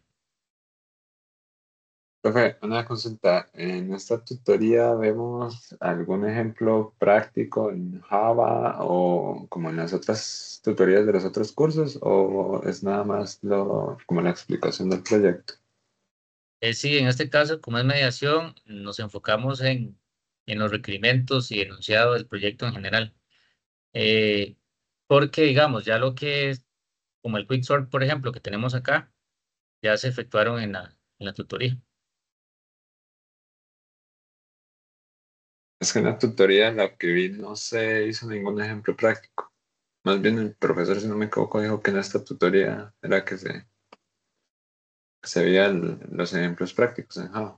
Profe, una consulta. En esta tutoría vemos algún ejemplo práctico en Java o como en las otras tutorías de los otros cursos o es nada más como la explicación del proyecto. Sí, en este caso, como es mediación, nos enfocamos en los requerimientos y enunciado del proyecto en general. Eh, Porque, digamos, ya lo que es, como el Quicksort, por ejemplo, que tenemos acá, ya se efectuaron en la tutoría. Es que en la tutoría la que vi no se hizo ningún ejemplo práctico. Más bien el profesor, si no me equivoco, dijo que en esta tutoría era que se veían los ejemplos prácticos en Java.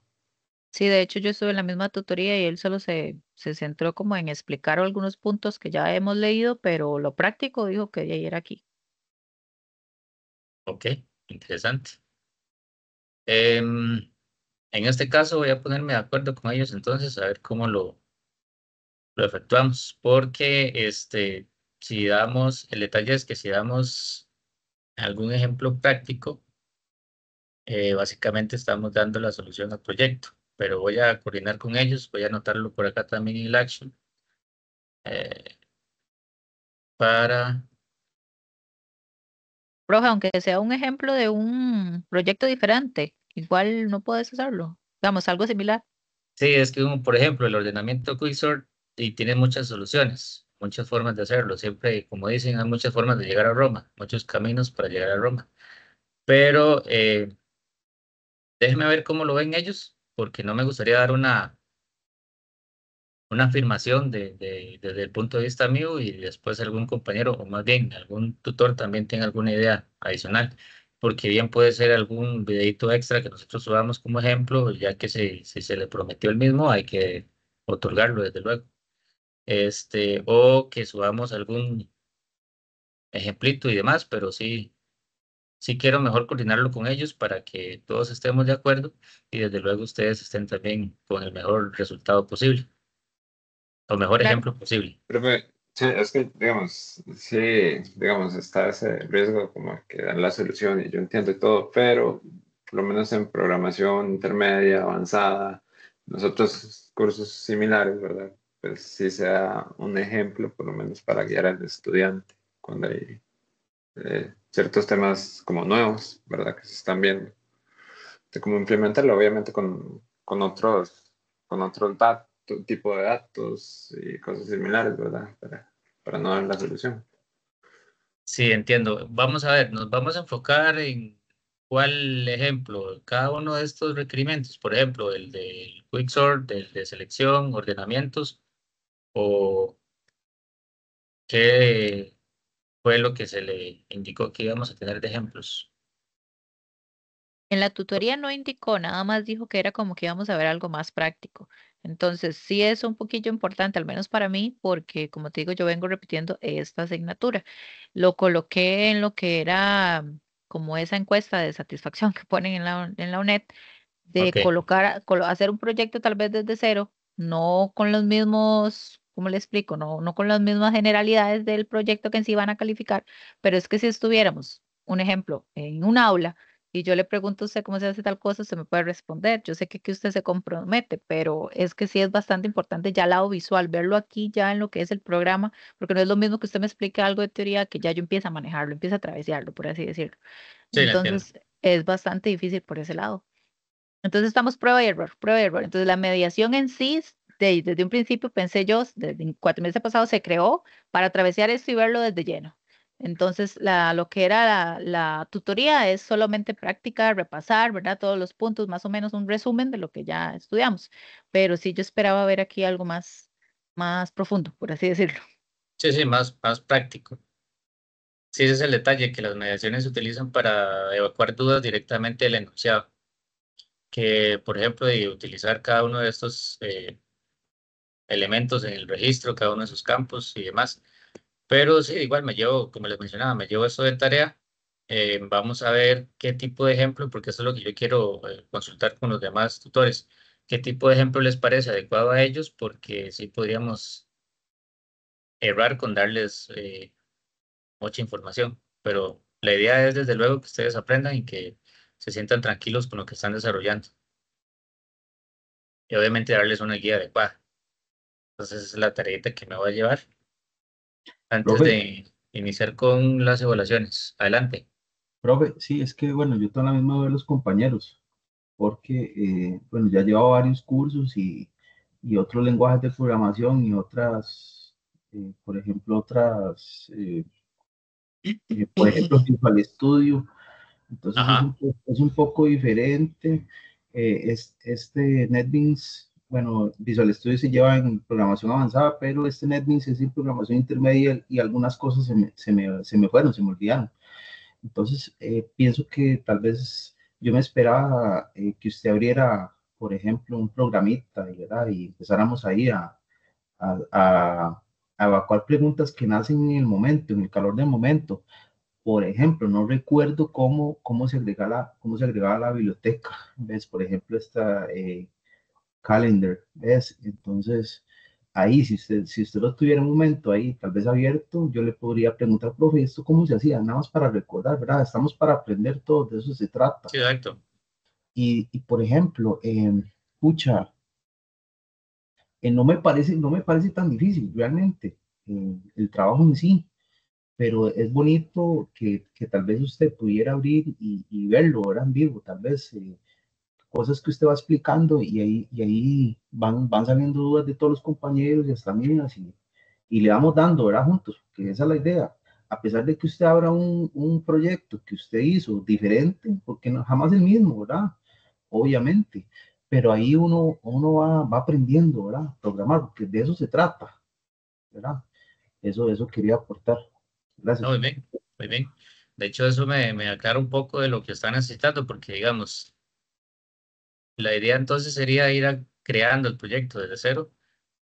Sí, de hecho yo estuve en la misma tutoría y él solo se centró como en explicar algunos puntos que ya hemos leído, pero lo práctico dijo que ya era aquí. Ok, interesante. Em, En este caso voy a ponerme de acuerdo con ellos entonces a ver cómo lo efectuamos, porque si damos, el detalle es que si damos algún ejemplo práctico, básicamente estamos dando la solución al proyecto, pero voy a coordinar con ellos, voy a anotarlo por acá también en el action, eh, para, Profe, aunque sea un ejemplo de un proyecto diferente, igual no puedes hacerlo. Digamos, algo similar. sí, es que por ejemplo, el ordenamiento Quicksort y tiene muchas soluciones, muchas formas de hacerlo, siempre, como dicen, hay muchas formas de llegar a Roma, muchos caminos para llegar a Roma, pero déjenme ver cómo lo ven ellos, porque no me gustaría dar una afirmación desde el punto de vista mío y después algún compañero o más bien algún tutor también tenga alguna idea adicional, porque bien puede ser algún videito extra que nosotros subamos como ejemplo, ya que si se le prometió el mismo hay que otorgarlo desde luego. O que subamos algún ejemplito y demás, pero sí quiero mejor coordinarlo con ellos para que todos estemos de acuerdo y desde luego ustedes estén también con el mejor resultado posible o mejor Claro. ejemplo posible. Sí, es que, digamos, sí, digamos, está ese riesgo como que dan la solución y yo entiendo todo, pero por lo menos en programación intermedia, avanzada, nosotros cursos similares, ¿verdad? Pues sí sea un ejemplo, por lo menos para guiar al estudiante cuando hay ciertos temas como nuevos, ¿verdad? Que se están viendo. De cómo implementarlo, obviamente con otros datos, tipo de datos y cosas similares, ¿verdad? Para no dar la solución. Sí, entiendo. Vamos a ver, nos vamos a enfocar en cuál ejemplo, cada uno de estos requerimientos, por ejemplo, el del Quicksort, el de selección, ordenamientos, o qué fue lo que se le indicó que íbamos a tener de ejemplos. En la tutoría no indicó, nada más dijo que era como que íbamos a ver algo más práctico. Entonces, sí es un poquillo importante, al menos para mí, porque como te digo, yo vengo repitiendo esta asignatura. Lo coloqué en lo que era como esa encuesta de satisfacción que ponen en la UNED, de Ok, hacer un proyecto tal vez desde cero, no con los mismos, ¿cómo le explico? No con las mismas generalidades del proyecto que en sí van a calificar, pero es que si estuviéramos, un ejemplo, en un aula, y yo le pregunto a usted cómo se hace tal cosa, usted me puede responder. Yo sé que aquí usted se compromete, pero es que sí es bastante importante ya el lado visual, verlo aquí ya en lo que es el programa, porque no es lo mismo que usted me explique algo de teoría que ya yo empiece a manejarlo, empiece a travesearlo, por así decirlo. sí, lo entiendo. Entonces, es bastante difícil por ese lado. Entonces estamos prueba y error, prueba y error. Entonces la mediación en sí, desde un principio pensé yo, desde el cuatrimestre pasado se creó para travesear esto y verlo desde lleno. Entonces lo que era la tutoría es solamente práctica, repasar, ¿verdad? Todos los puntos, más o menos un resumen de lo que ya estudiamos. Pero sí yo esperaba ver aquí algo más profundo, por así decirlo. Sí, sí, más práctico. Sí, ese es el detalle, que las mediaciones se utilizan para evacuar dudas directamente del enunciado, que por ejemplo, de utilizar cada uno de estos elementos en el registro, cada uno de sus campos y demás. Pero sí, igual me llevo, como les mencionaba, me llevo esto de tarea. Vamos a ver qué tipo de ejemplo, porque eso es lo que yo quiero consultar con los demás tutores. ¿Qué tipo de ejemplo les parece adecuado a ellos? Porque sí podríamos errar con darles mucha información. Pero la idea es, desde luego, que ustedes aprendan y que se sientan tranquilos con lo que están desarrollando. Y obviamente darles una guía adecuada. Entonces, esa es la tareita que me voy a llevar antes Profe, de iniciar con las evaluaciones. Adelante. profe, sí, es que bueno, yo tengo la misma de los compañeros, porque bueno, ya llevo varios cursos y otros lenguajes de programación y otras, por ejemplo, por ejemplo, Visual Studio. Entonces Ajá. es un poco diferente. Este NetBeans, bueno, Visual Studio se lleva en programación avanzada, pero este NetBeans es en programación intermedia y algunas cosas se me fueron, se me olvidaron. Entonces, pienso que tal vez yo me esperaba que usted abriera, por ejemplo, un programita, ¿verdad? Y empezáramos ahí a, a evacuar preguntas que nacen en el momento, en el calor del momento, Por ejemplo, no recuerdo cómo se agregaba la biblioteca. ¿Ves? Por ejemplo, esta Calendar. ¿Ves? Entonces, ahí, si usted lo tuviera un momento ahí, tal vez abierto, yo le podría preguntar, profe, ¿esto cómo se hacía? Nada más para recordar, ¿verdad? Estamos para aprender todo, de eso se trata. Sí, exacto. Y por ejemplo, pucha, no me parece tan difícil realmente el trabajo en sí, pero es bonito que tal vez usted pudiera abrir y verlo, ¿verdad? En vivo, tal vez cosas que usted va explicando y ahí van saliendo dudas de todos los compañeros y hasta mías y le vamos dando, ¿verdad? Juntos, que esa es la idea. A pesar de que usted abra un proyecto que usted hizo diferente, porque no, jamás el mismo, ¿verdad? Obviamente, pero ahí uno va aprendiendo, ¿verdad? Programar, porque de eso se trata, ¿verdad? Eso quería aportar. No, Gracias. muy bien, muy bien. De hecho, eso me aclara un poco de lo que están necesitando, porque digamos, la idea entonces sería creando el proyecto desde cero,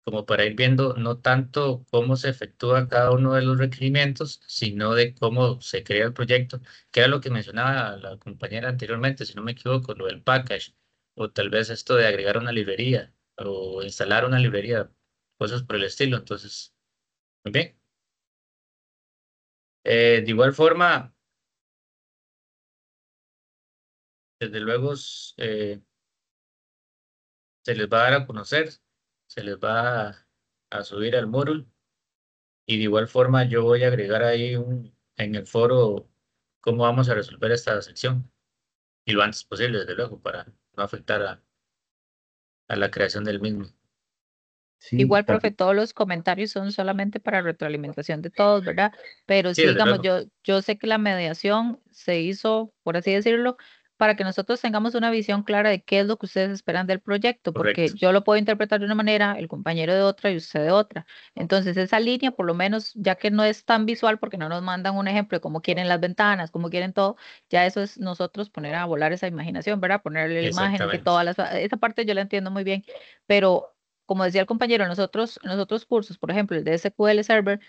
como para ir viendo no tanto cómo se efectúa cada uno de los requerimientos, sino de cómo se crea el proyecto, que era lo que mencionaba la compañera anteriormente, si no me equivoco, lo del package, o tal vez esto de agregar una librería, o instalar una librería, cosas por el estilo. Entonces, muy bien. De igual forma, desde luego, se les va a dar a conocer, se les va a subir al Moodle. Y de igual forma yo voy a agregar ahí en el foro cómo vamos a resolver esta sección y lo antes posible, desde luego, para no afectar a la creación del mismo. Sí, Igual, profe, todos los comentarios son solamente para retroalimentación de todos, ¿verdad? Pero Sí, sí, desde digamos, luego, yo sé que la mediación se hizo, por así decirlo, para que nosotros tengamos una visión clara de qué es lo que ustedes esperan del proyecto, porque correcto. yo lo puedo interpretar de una manera, el compañero de otra y usted de otra. Entonces, esa línea, por lo menos, ya que no es tan visual, porque no nos mandan un ejemplo de cómo quieren las ventanas, cómo quieren todo, ya eso es nosotros poner a volar esa imaginación, ¿verdad? Ponerle la imagen, que Exactamente. esa parte yo la entiendo muy bien, pero como decía el compañero, en los otros cursos, por ejemplo, el de SQL Server,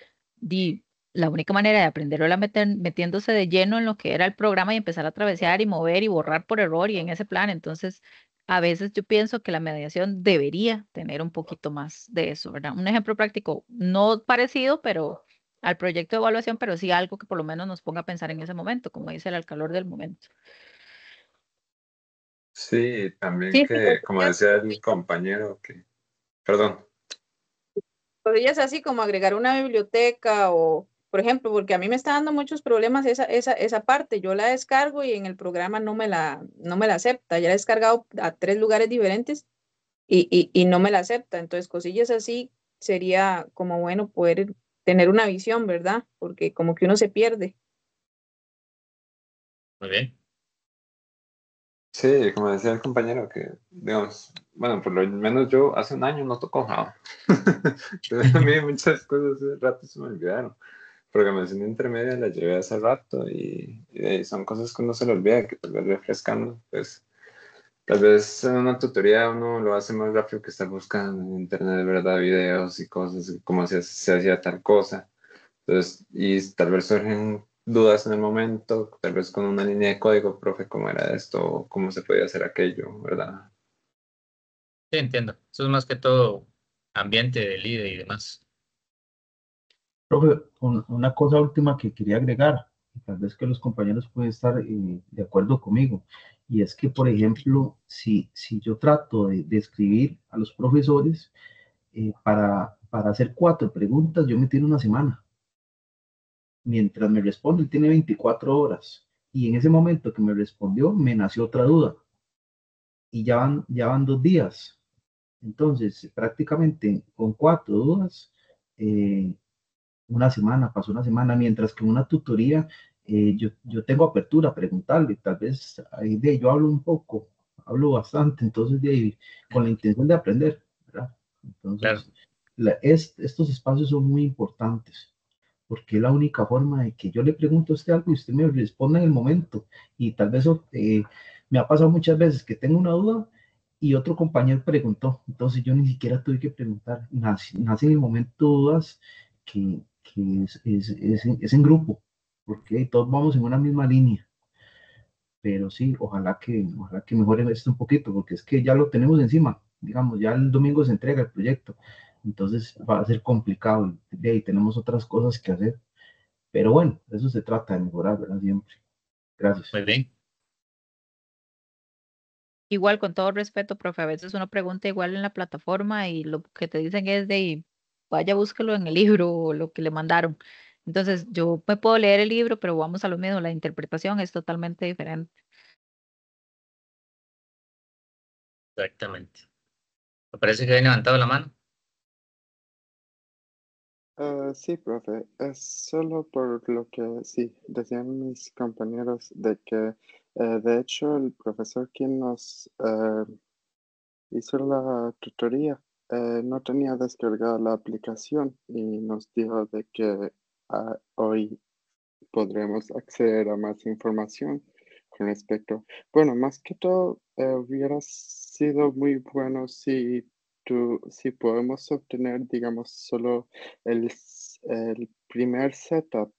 la única manera de aprenderlo era metiéndose de lleno en lo que era el programa y empezar a travesear y mover y borrar por error y en ese plan. Entonces, a veces yo pienso que la mediación debería tener un poquito más de eso, ¿verdad? Un ejemplo práctico, no parecido, pero al proyecto de evaluación, pero sí algo que por lo menos nos ponga a pensar en ese momento, como dice el al calor del momento. Sí, también Sí, sí, que, como cosillas, decía el compañero, que, perdón, cosillas así como agregar una biblioteca o, por ejemplo, porque a mí me está dando muchos problemas esa parte. Yo la descargo y en el programa no me la acepta. Ya la he descargado a 3 lugares diferentes y no me la acepta. Entonces, cosillas así sería como bueno poder tener una visión, ¿verdad? Porque como que uno se pierde. Muy bien. sí, como decía el compañero, que, digamos, bueno, por lo menos yo hace un año no toco Java. Entonces, a mí muchas cosas hace rato se me olvidaron. Programación intermedia la llevé hace rato y son cosas que uno se le olvida, que tal vez refrescando, pues tal vez en una tutoría uno lo hace más rápido que estar buscando en internet, ¿verdad? Videos y cosas, cómo se hacía tal cosa. Entonces, y tal vez surgen dudas en el momento, tal vez con una línea de código, profe, cómo era esto, cómo se podía hacer aquello, ¿verdad? Sí, entiendo. Eso es más que todo ambiente de líder y demás. profe, una cosa última que quería agregar, y tal vez que los compañeros pueden estar de acuerdo conmigo, y es que, por ejemplo, si yo trato de escribir a los profesores para hacer 4 preguntas, yo me tiro una semana. Mientras me responde, él tiene 24 horas, y en ese momento que me respondió, me nació otra duda, y ya van 2 días. Entonces, prácticamente con 4 dudas, eh, una semana, pasó una semana, mientras que en una tutoría yo tengo apertura a preguntarle, tal vez ahí yo hablo un poco, hablo bastante, entonces de ahí, con la intención de aprender, ¿verdad? Claro, Entonces, estos espacios son muy importantes, porque es la única forma de que yo le pregunto a usted algo y usted me responda en el momento, y tal vez me ha pasado muchas veces que tengo una duda y otro compañero preguntó, entonces yo ni siquiera tuve que preguntar, nace en el momento dudas que es en grupo, porque todos vamos en una misma línea. Pero sí, ojalá que mejore esto un poquito, porque es que ya lo tenemos encima, digamos, ya el domingo se entrega el proyecto, entonces va a ser complicado y de ahí tenemos otras cosas que hacer, pero bueno, de eso se trata de mejorar, ¿verdad? Siempre. Gracias. Muy bien. Igual, con todo respeto, profe, a veces uno pregunta igual en la plataforma y lo que te dicen es de vaya, búsquelo en el libro o lo que le mandaron. Entonces, yo me puedo leer el libro, pero vamos a lo mismo, la interpretación es totalmente diferente. Exactamente. Me parece que había levantado la mano. Sí, profe, es solo por lo que sí, decían mis compañeros de que de hecho el profesor quien nos hizo la tutoría no tenía descargada la aplicación y nos dijo de que hoy podremos acceder a más información con respecto. Bueno, más que todo, hubiera sido muy bueno si si podemos obtener, digamos, solo el primer setup,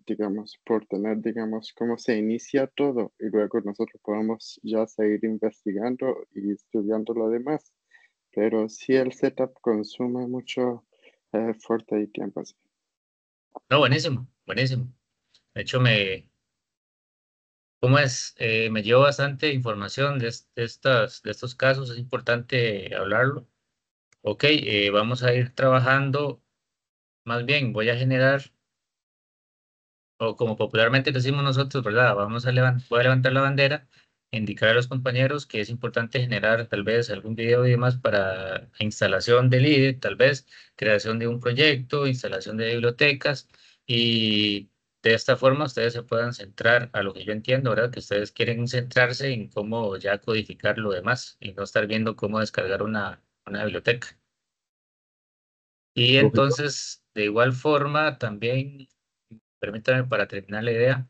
digamos, por tener, digamos, cómo se inicia todo y luego nosotros podemos ya seguir investigando y estudiando lo demás. Pero si el setup consume mucho fuerte y tiempo. Sí. No, buenísimo, buenísimo. De hecho, ¿cómo es? Me llevo bastante información de estos casos, es importante hablarlo. Ok, vamos a ir trabajando, más bien voy a generar, o como popularmente decimos nosotros, ¿verdad? Voy a levantar la bandera, indicar a los compañeros que es importante generar tal vez algún video y demás para instalación de líder, tal vez creación de un proyecto, instalación de bibliotecas y de esta forma ustedes se puedan centrar a lo que yo entiendo, ¿verdad? Que ustedes quieren centrarse en cómo ya codificar lo demás y no estar viendo cómo descargar una biblioteca. Y Profesor, entonces, de igual forma, también, permítame para terminar la idea,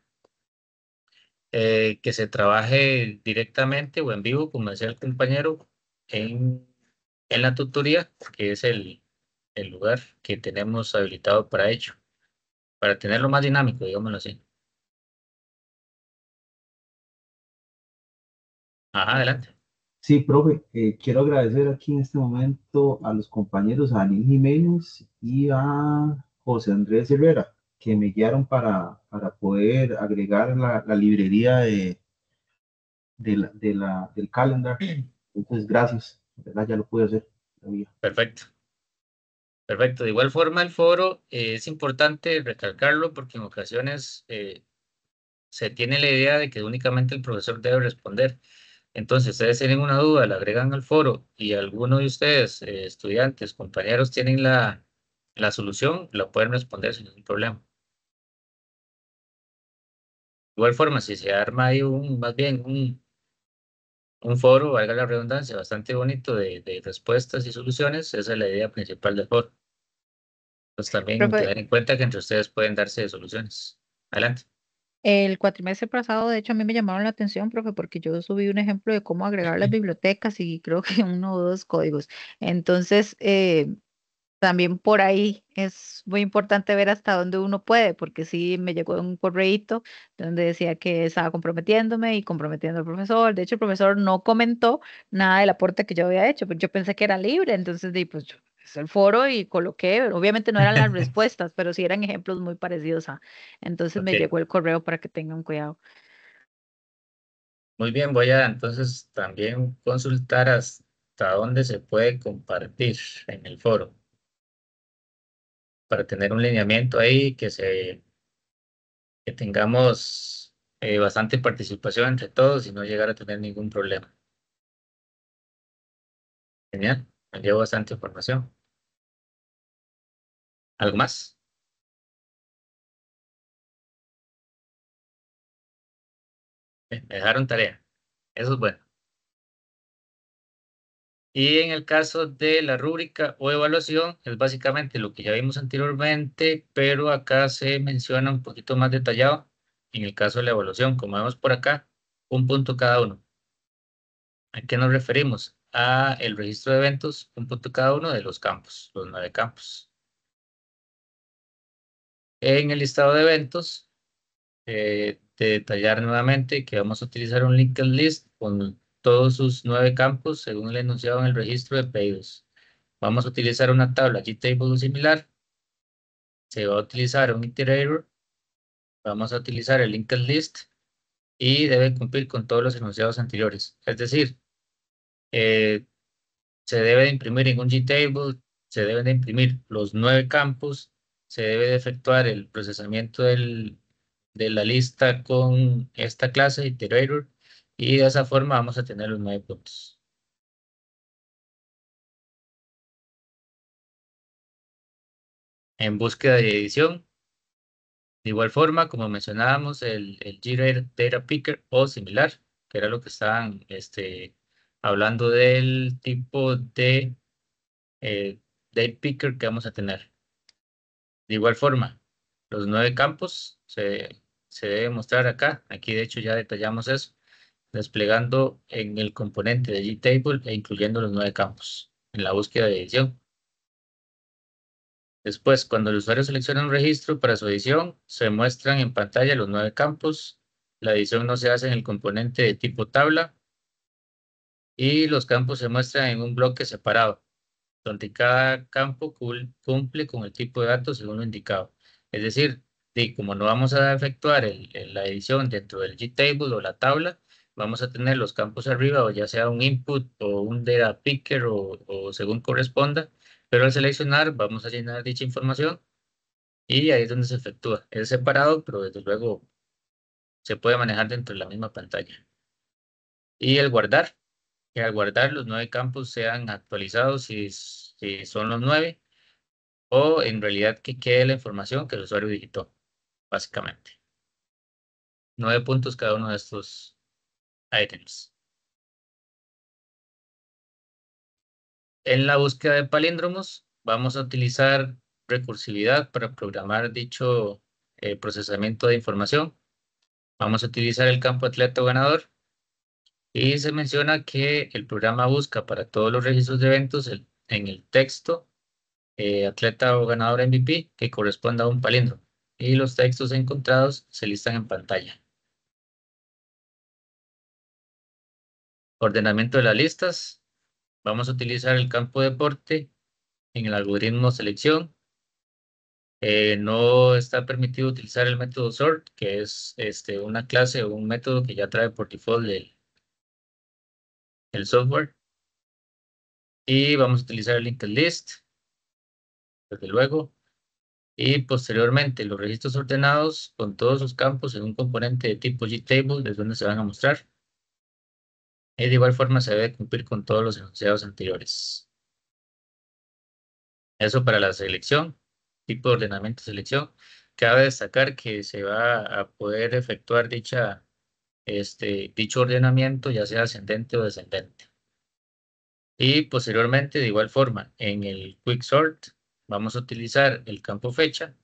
que se trabaje directamente o en vivo, como decía el compañero, en la tutoría, que es el lugar que tenemos habilitado para ello, para tenerlo más dinámico, digámoslo así. Ajá, adelante. sí, profe, quiero agradecer aquí en este momento a los compañeros, a Daniel Jiménez y a José Andrés Herrera, que me guiaron para poder agregar la librería del calendar. Entonces, gracias, de ¿verdad? Ya lo pude hacer. Sabía. Perfecto, perfecto. De igual forma, el foro es importante recalcarlo porque en ocasiones se tiene la idea de que únicamente el profesor debe responder. Entonces, ustedes tienen una duda, la agregan al foro y alguno de ustedes, estudiantes, compañeros, tienen la solución, la pueden responder sin ningún problema. De igual forma, si se arma ahí más bien un foro, valga la redundancia, bastante bonito de respuestas y soluciones, esa es la idea principal del foro. Pues también Profe, tener en cuenta que entre ustedes pueden darse soluciones. Adelante. el cuatrimestre pasado, de hecho, a mí me llamaron la atención, profe, porque yo subí un ejemplo de cómo agregar las bibliotecas y creo que uno o dos códigos. Entonces, también por ahí es muy importante ver hasta dónde uno puede, porque sí me llegó un correíto donde decía que estaba comprometiéndome y comprometiendo al profesor. De hecho, el profesor no comentó nada del aporte que yo había hecho, pero yo pensé que era libre, entonces di, pues yo hice el foro y coloqué, obviamente no eran las respuestas, pero sí eran ejemplos muy parecidos a. Entonces me Ok, llegó el correo para que tengan cuidado. muy bien, voy a entonces también consultar hasta dónde se puede compartir en el foro para tener un lineamiento ahí que tengamos bastante participación entre todos y no llegar a tener ningún problema. Genial, me llevo bastante información. ¿Algo más? Me dejaron tarea. Eso es bueno. Y en el caso de la rúbrica o evaluación, es básicamente lo que ya vimos anteriormente, pero acá se menciona un poquito más detallado. En el caso de la evaluación, como vemos por acá, un punto cada uno. ¿A qué nos referimos? A el registro de eventos, un punto cada uno de los campos, los 9 campos. En el listado de eventos, de detallar nuevamente que vamos a utilizar un linked list con todos sus 9 campos según el enunciado en el registro de pedidos. Vamos a utilizar una tabla JTable o similar. Se va a utilizar un iterator. Vamos a utilizar el linked list y debe cumplir con todos los enunciados anteriores. Es decir, se debe de imprimir en un JTable, se deben de imprimir los 9 campos, se debe de efectuar el procesamiento de la lista con esta clase iterator y de esa forma vamos a tener los 9 puntos. En búsqueda y edición, de igual forma, como mencionábamos, el Data Picker o similar, que era lo que estaban hablando del tipo de Date Picker que vamos a tener. De igual forma, los 9 campos se debe mostrar acá. Aquí de hecho ya detallamos eso, desplegando en el componente de JTable e incluyendo los 9 campos en la búsqueda de edición. Después, cuando el usuario selecciona un registro para su edición, se muestran en pantalla los 9 campos. La edición no se hace en el componente de tipo tabla y los campos se muestran en un bloque separado, donde cada campo cumple con el tipo de datos según lo indicado. Es decir, como no vamos a efectuar la edición dentro del JTable o la tabla, vamos a tener los campos arriba, o ya sea un input o un data picker o según corresponda, pero al seleccionar vamos a llenar dicha información y ahí es donde se efectúa. Es separado, pero desde luego se puede manejar dentro de la misma pantalla. Y el guardar, que al guardar los 9 campos sean actualizados si son los 9, o en realidad que quede la información que el usuario digitó, básicamente. 9 puntos cada uno de estos items. En la búsqueda de palíndromos, vamos a utilizar recursividad para programar dicho procesamiento de información. Vamos a utilizar el campo atleta o ganador. Y se menciona que el programa busca para todos los registros de eventos en el texto atleta o ganador MVP que corresponda a un palíndromo. Y los textos encontrados se listan en pantalla. Ordenamiento de las listas. Vamos a utilizar el campo deporte en el algoritmo selección. No está permitido utilizar el método sort, que es una clase o un método que ya trae por default el software. Y vamos a utilizar el linked list, desde luego. Y posteriormente los registros ordenados con todos sus campos en un componente de tipo JTable es donde se van a mostrar. Y de igual forma se debe cumplir con todos los enunciados anteriores. Eso para la selección, tipo de ordenamiento selección. Cabe destacar que se va a poder efectuar dicho ordenamiento, ya sea ascendente o descendente. Y posteriormente, de igual forma, en el Quick Sort vamos a utilizar el campo fecha.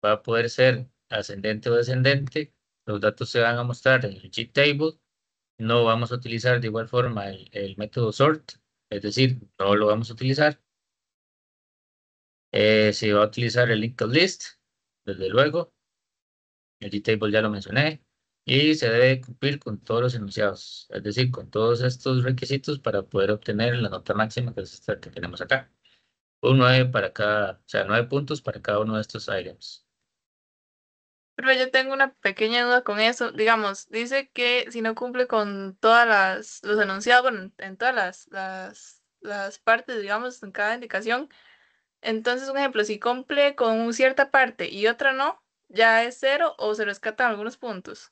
Va a poder ser ascendente o descendente. Los datos se van a mostrar en el JTable. No vamos a utilizar de igual forma el método sort, es decir, no lo vamos a utilizar. Se va a utilizar el linked list, desde luego. El JTable ya lo mencioné. Y se debe cumplir con todos los enunciados, es decir, con todos estos requisitos para poder obtener la nota máxima que es esta que tenemos acá. Un 9 para cada, o sea, 9 puntos para cada uno de estos items. Pero yo tengo una pequeña duda con eso. Digamos, dice que si no cumple con todas los enunciados, bueno, en todas las partes, digamos, en cada indicación. Entonces, un ejemplo, si cumple con cierta parte y otra no, ya es 0 o se rescatan algunos puntos.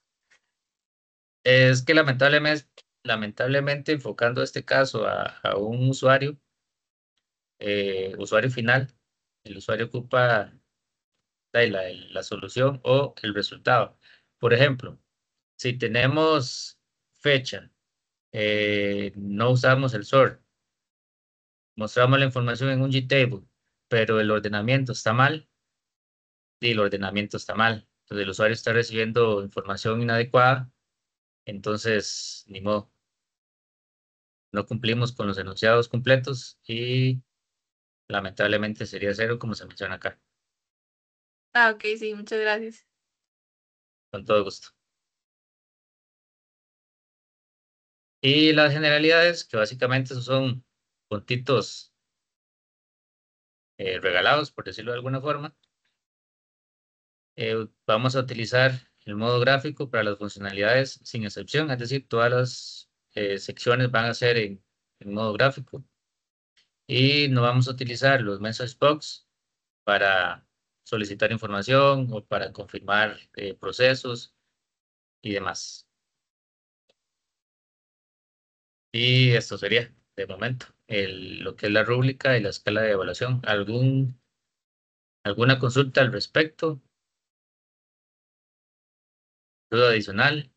Es que lamentablemente enfocando este caso a un usuario, usuario final, el usuario ocupa la solución o el resultado. Por ejemplo, si tenemos fecha, no usamos el sort, mostramos la información en un JTable, pero el ordenamiento está mal, y el ordenamiento está mal. Entonces el usuario está recibiendo información inadecuada, entonces ni modo, no cumplimos con los enunciados completos y lamentablemente sería 0 como se menciona acá. Ah, ok, sí, muchas gracias. Con todo gusto. Y las generalidades, que básicamente esos son puntitos regalados, por decirlo de alguna forma. Vamos a utilizar el modo gráfico para las funcionalidades sin excepción, es decir, todas las secciones van a ser en modo gráfico. Y no vamos a utilizar los message box para solicitar información o para confirmar procesos y demás. Y esto sería, de momento, lo que es la rúbrica y la escala de evaluación. ¿Alguna consulta al respecto? ¿Duda adicional?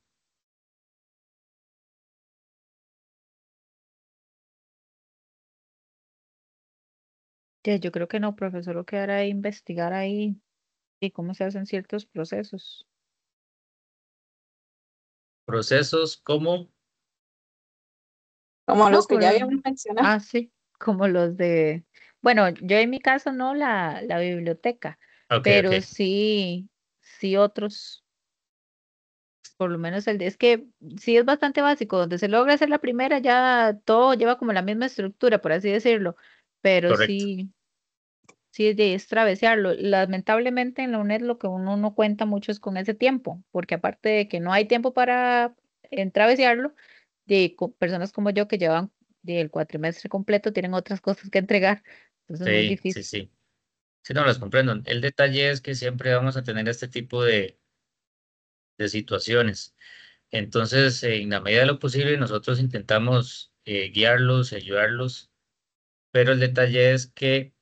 Yo creo que no, profesor, lo que hará es investigar ahí y cómo se hacen ciertos procesos. Procesos como, Como No, los que como ya habíamos mencionado. sí, como los de, bueno, yo en mi caso no la biblioteca, ok, pero ok, sí otros, por lo menos es que sí es bastante básico, donde se logra hacer la primera ya todo lleva como la misma estructura, por así decirlo, pero correcto. sí es travesearlo. Lamentablemente en la UNED lo que uno no cuenta mucho es con ese tiempo, porque aparte de que no hay tiempo para travesearlo, personas como yo que llevan el cuatrimestre completo tienen otras cosas que entregar, entonces es muy Sí, sí, difícil. sí. Sí, no las comprendo. El detalle es que siempre vamos a tener este tipo de situaciones. Entonces, en la medida de lo posible, nosotros intentamos guiarlos, ayudarlos, pero el detalle es que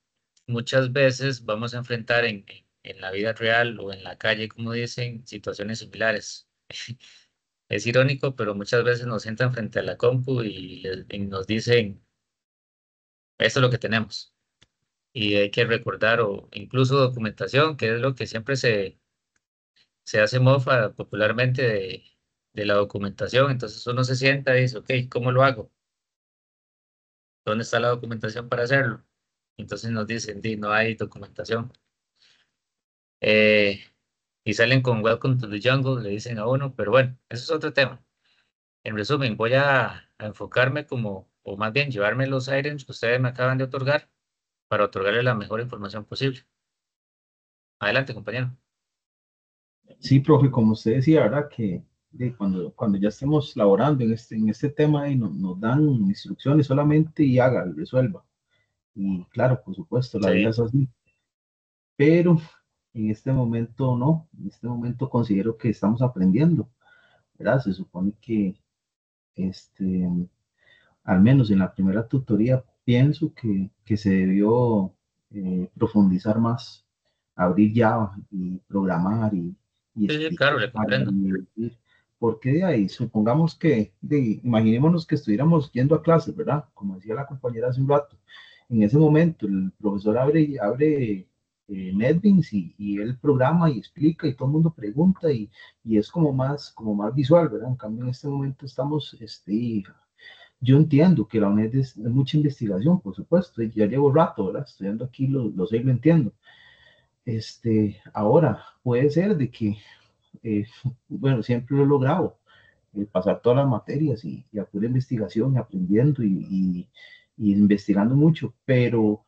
muchas veces vamos a enfrentar en la vida real o en la calle, como dicen, situaciones similares. Es irónico, pero muchas veces nos sientan frente a la compu y nos dicen, esto es lo que tenemos. Y hay que recordar, o incluso documentación, que es lo que siempre se hace mofa popularmente de la documentación. Entonces uno se sienta y dice, ok, ¿cómo lo hago? ¿Dónde está la documentación para hacerlo? Entonces nos dicen, "Di, no hay documentación. Eh, y salen con Welcome to the Jungle, le dicen a uno, pero bueno, eso es otro tema. En resumen, voy a enfocarme como, o más bien llevarme los items que ustedes me acaban de otorgar para otorgarle la mejor información posible. Adelante, compañero. Sí, profe, como usted decía, ¿verdad? Que cuando ya estemos laborando en este tema y nos dan instrucciones solamente y haga, resuelva. Y claro, por supuesto, la vida Sí, es así, pero en este momento no, en este momento considero que estamos aprendiendo, ¿verdad? Se supone que este, al menos en la primera tutoría, pienso que se debió profundizar más, abrir Java y programar y sí, sí, claro, explicar le comprendo. y decir, porque de ahí, supongamos imaginémonos que estuviéramos yendo a clases, ¿verdad? Como decía la compañera hace un rato, en ese momento el profesor abre NetBeans y él programa y explica y todo el mundo pregunta y es como más visual, ¿verdad? En cambio, en este momento estamos yo entiendo que la UNED es mucha investigación, por supuesto, y ya llevo rato, ¿verdad? Estudiando aquí, lo sé y lo entiendo. Ahora, puede ser de que, eh, bueno, siempre lo he logrado, pasar todas las materias y a pura investigación, aprendiendo y investigando mucho, pero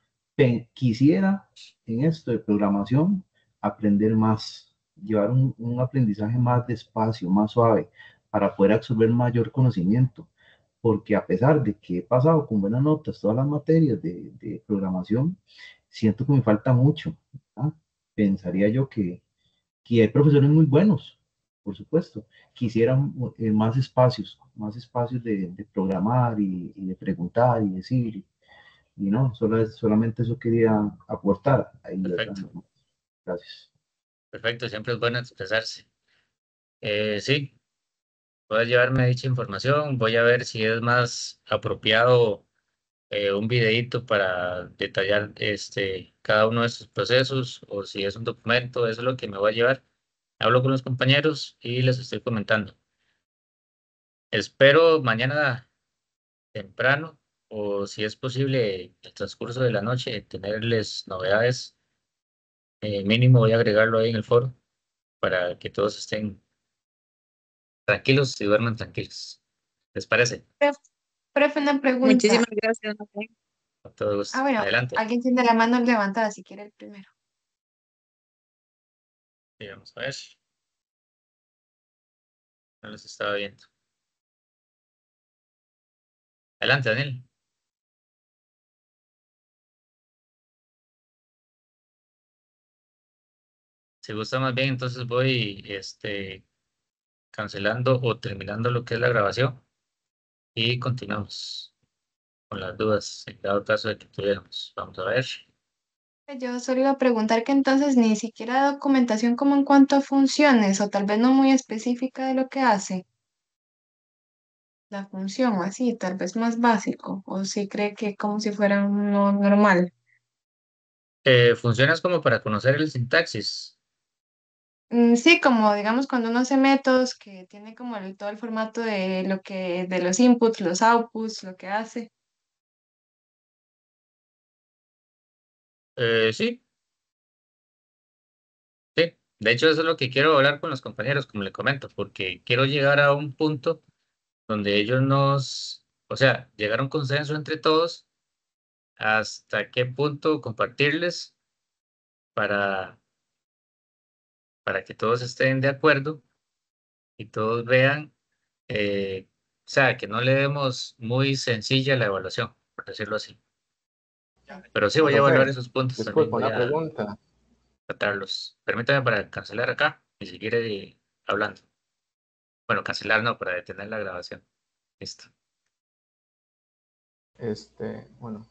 quisiera en esto de programación aprender más, llevar un aprendizaje más despacio, más suave, para poder absorber mayor conocimiento porque a pesar de que he pasado con buenas notas todas las materias de programación, siento que me falta mucho. ¿Ah? Pensaría yo que hay profesores muy buenos, por supuesto. Quisieran más espacios de programar y de preguntar y decir, y no, solamente eso quería aportar ahí, ¿verdad? Perfecto, Gracias. perfecto, siempre es bueno expresarse. Sí, voy a llevarme dicha información, voy a ver si es más apropiado un videíto para detallar cada uno de estos procesos o si es un documento, eso es lo que me voy a llevar. Hablo con los compañeros y les estoy comentando. Espero mañana temprano o si es posible en el transcurso de la noche tenerles novedades. Mínimo voy a agregarlo ahí en el foro para que todos estén tranquilos y duerman tranquilos. ¿Les parece? Profe, una pregunta. Muchísimas gracias. Con todo gusto. Bueno, Adelante. alguien tiene la mano levantada si quiere el primero. Sí, vamos a ver. No los estaba viendo. Adelante, Daniel. Si gusta más bien, entonces voy cancelando o terminando lo que es la grabación y continuamos con las dudas en dado caso de que tuviéramos. Vamos a ver. Yo solo iba a preguntar que entonces ni siquiera documentación como en cuanto a funciones o tal vez no muy específica de lo que hace la función o así, tal vez más básico, o si cree que como si fuera uno normal. Funciones como para conocer el sintaxis. Sí, como digamos cuando uno hace métodos que tiene como todo el formato de lo que, de los inputs, los outputs, lo que hace. Sí, sí. De hecho, eso es lo que quiero hablar con los compañeros, como le comento, porque quiero llegar a un punto donde ellos o sea, llegar a un consenso entre todos hasta qué punto compartirles para, para que todos estén de acuerdo y todos vean, o sea, que no le demos muy sencilla la evaluación, por decirlo así. Pero sí voy a evaluar Profe, esos puntos también, disculpa, voy una a pregunta. tratarlos. Permítame para cancelar acá y seguir hablando. Bueno, cancelar no, para detener la grabación. Listo. Bueno,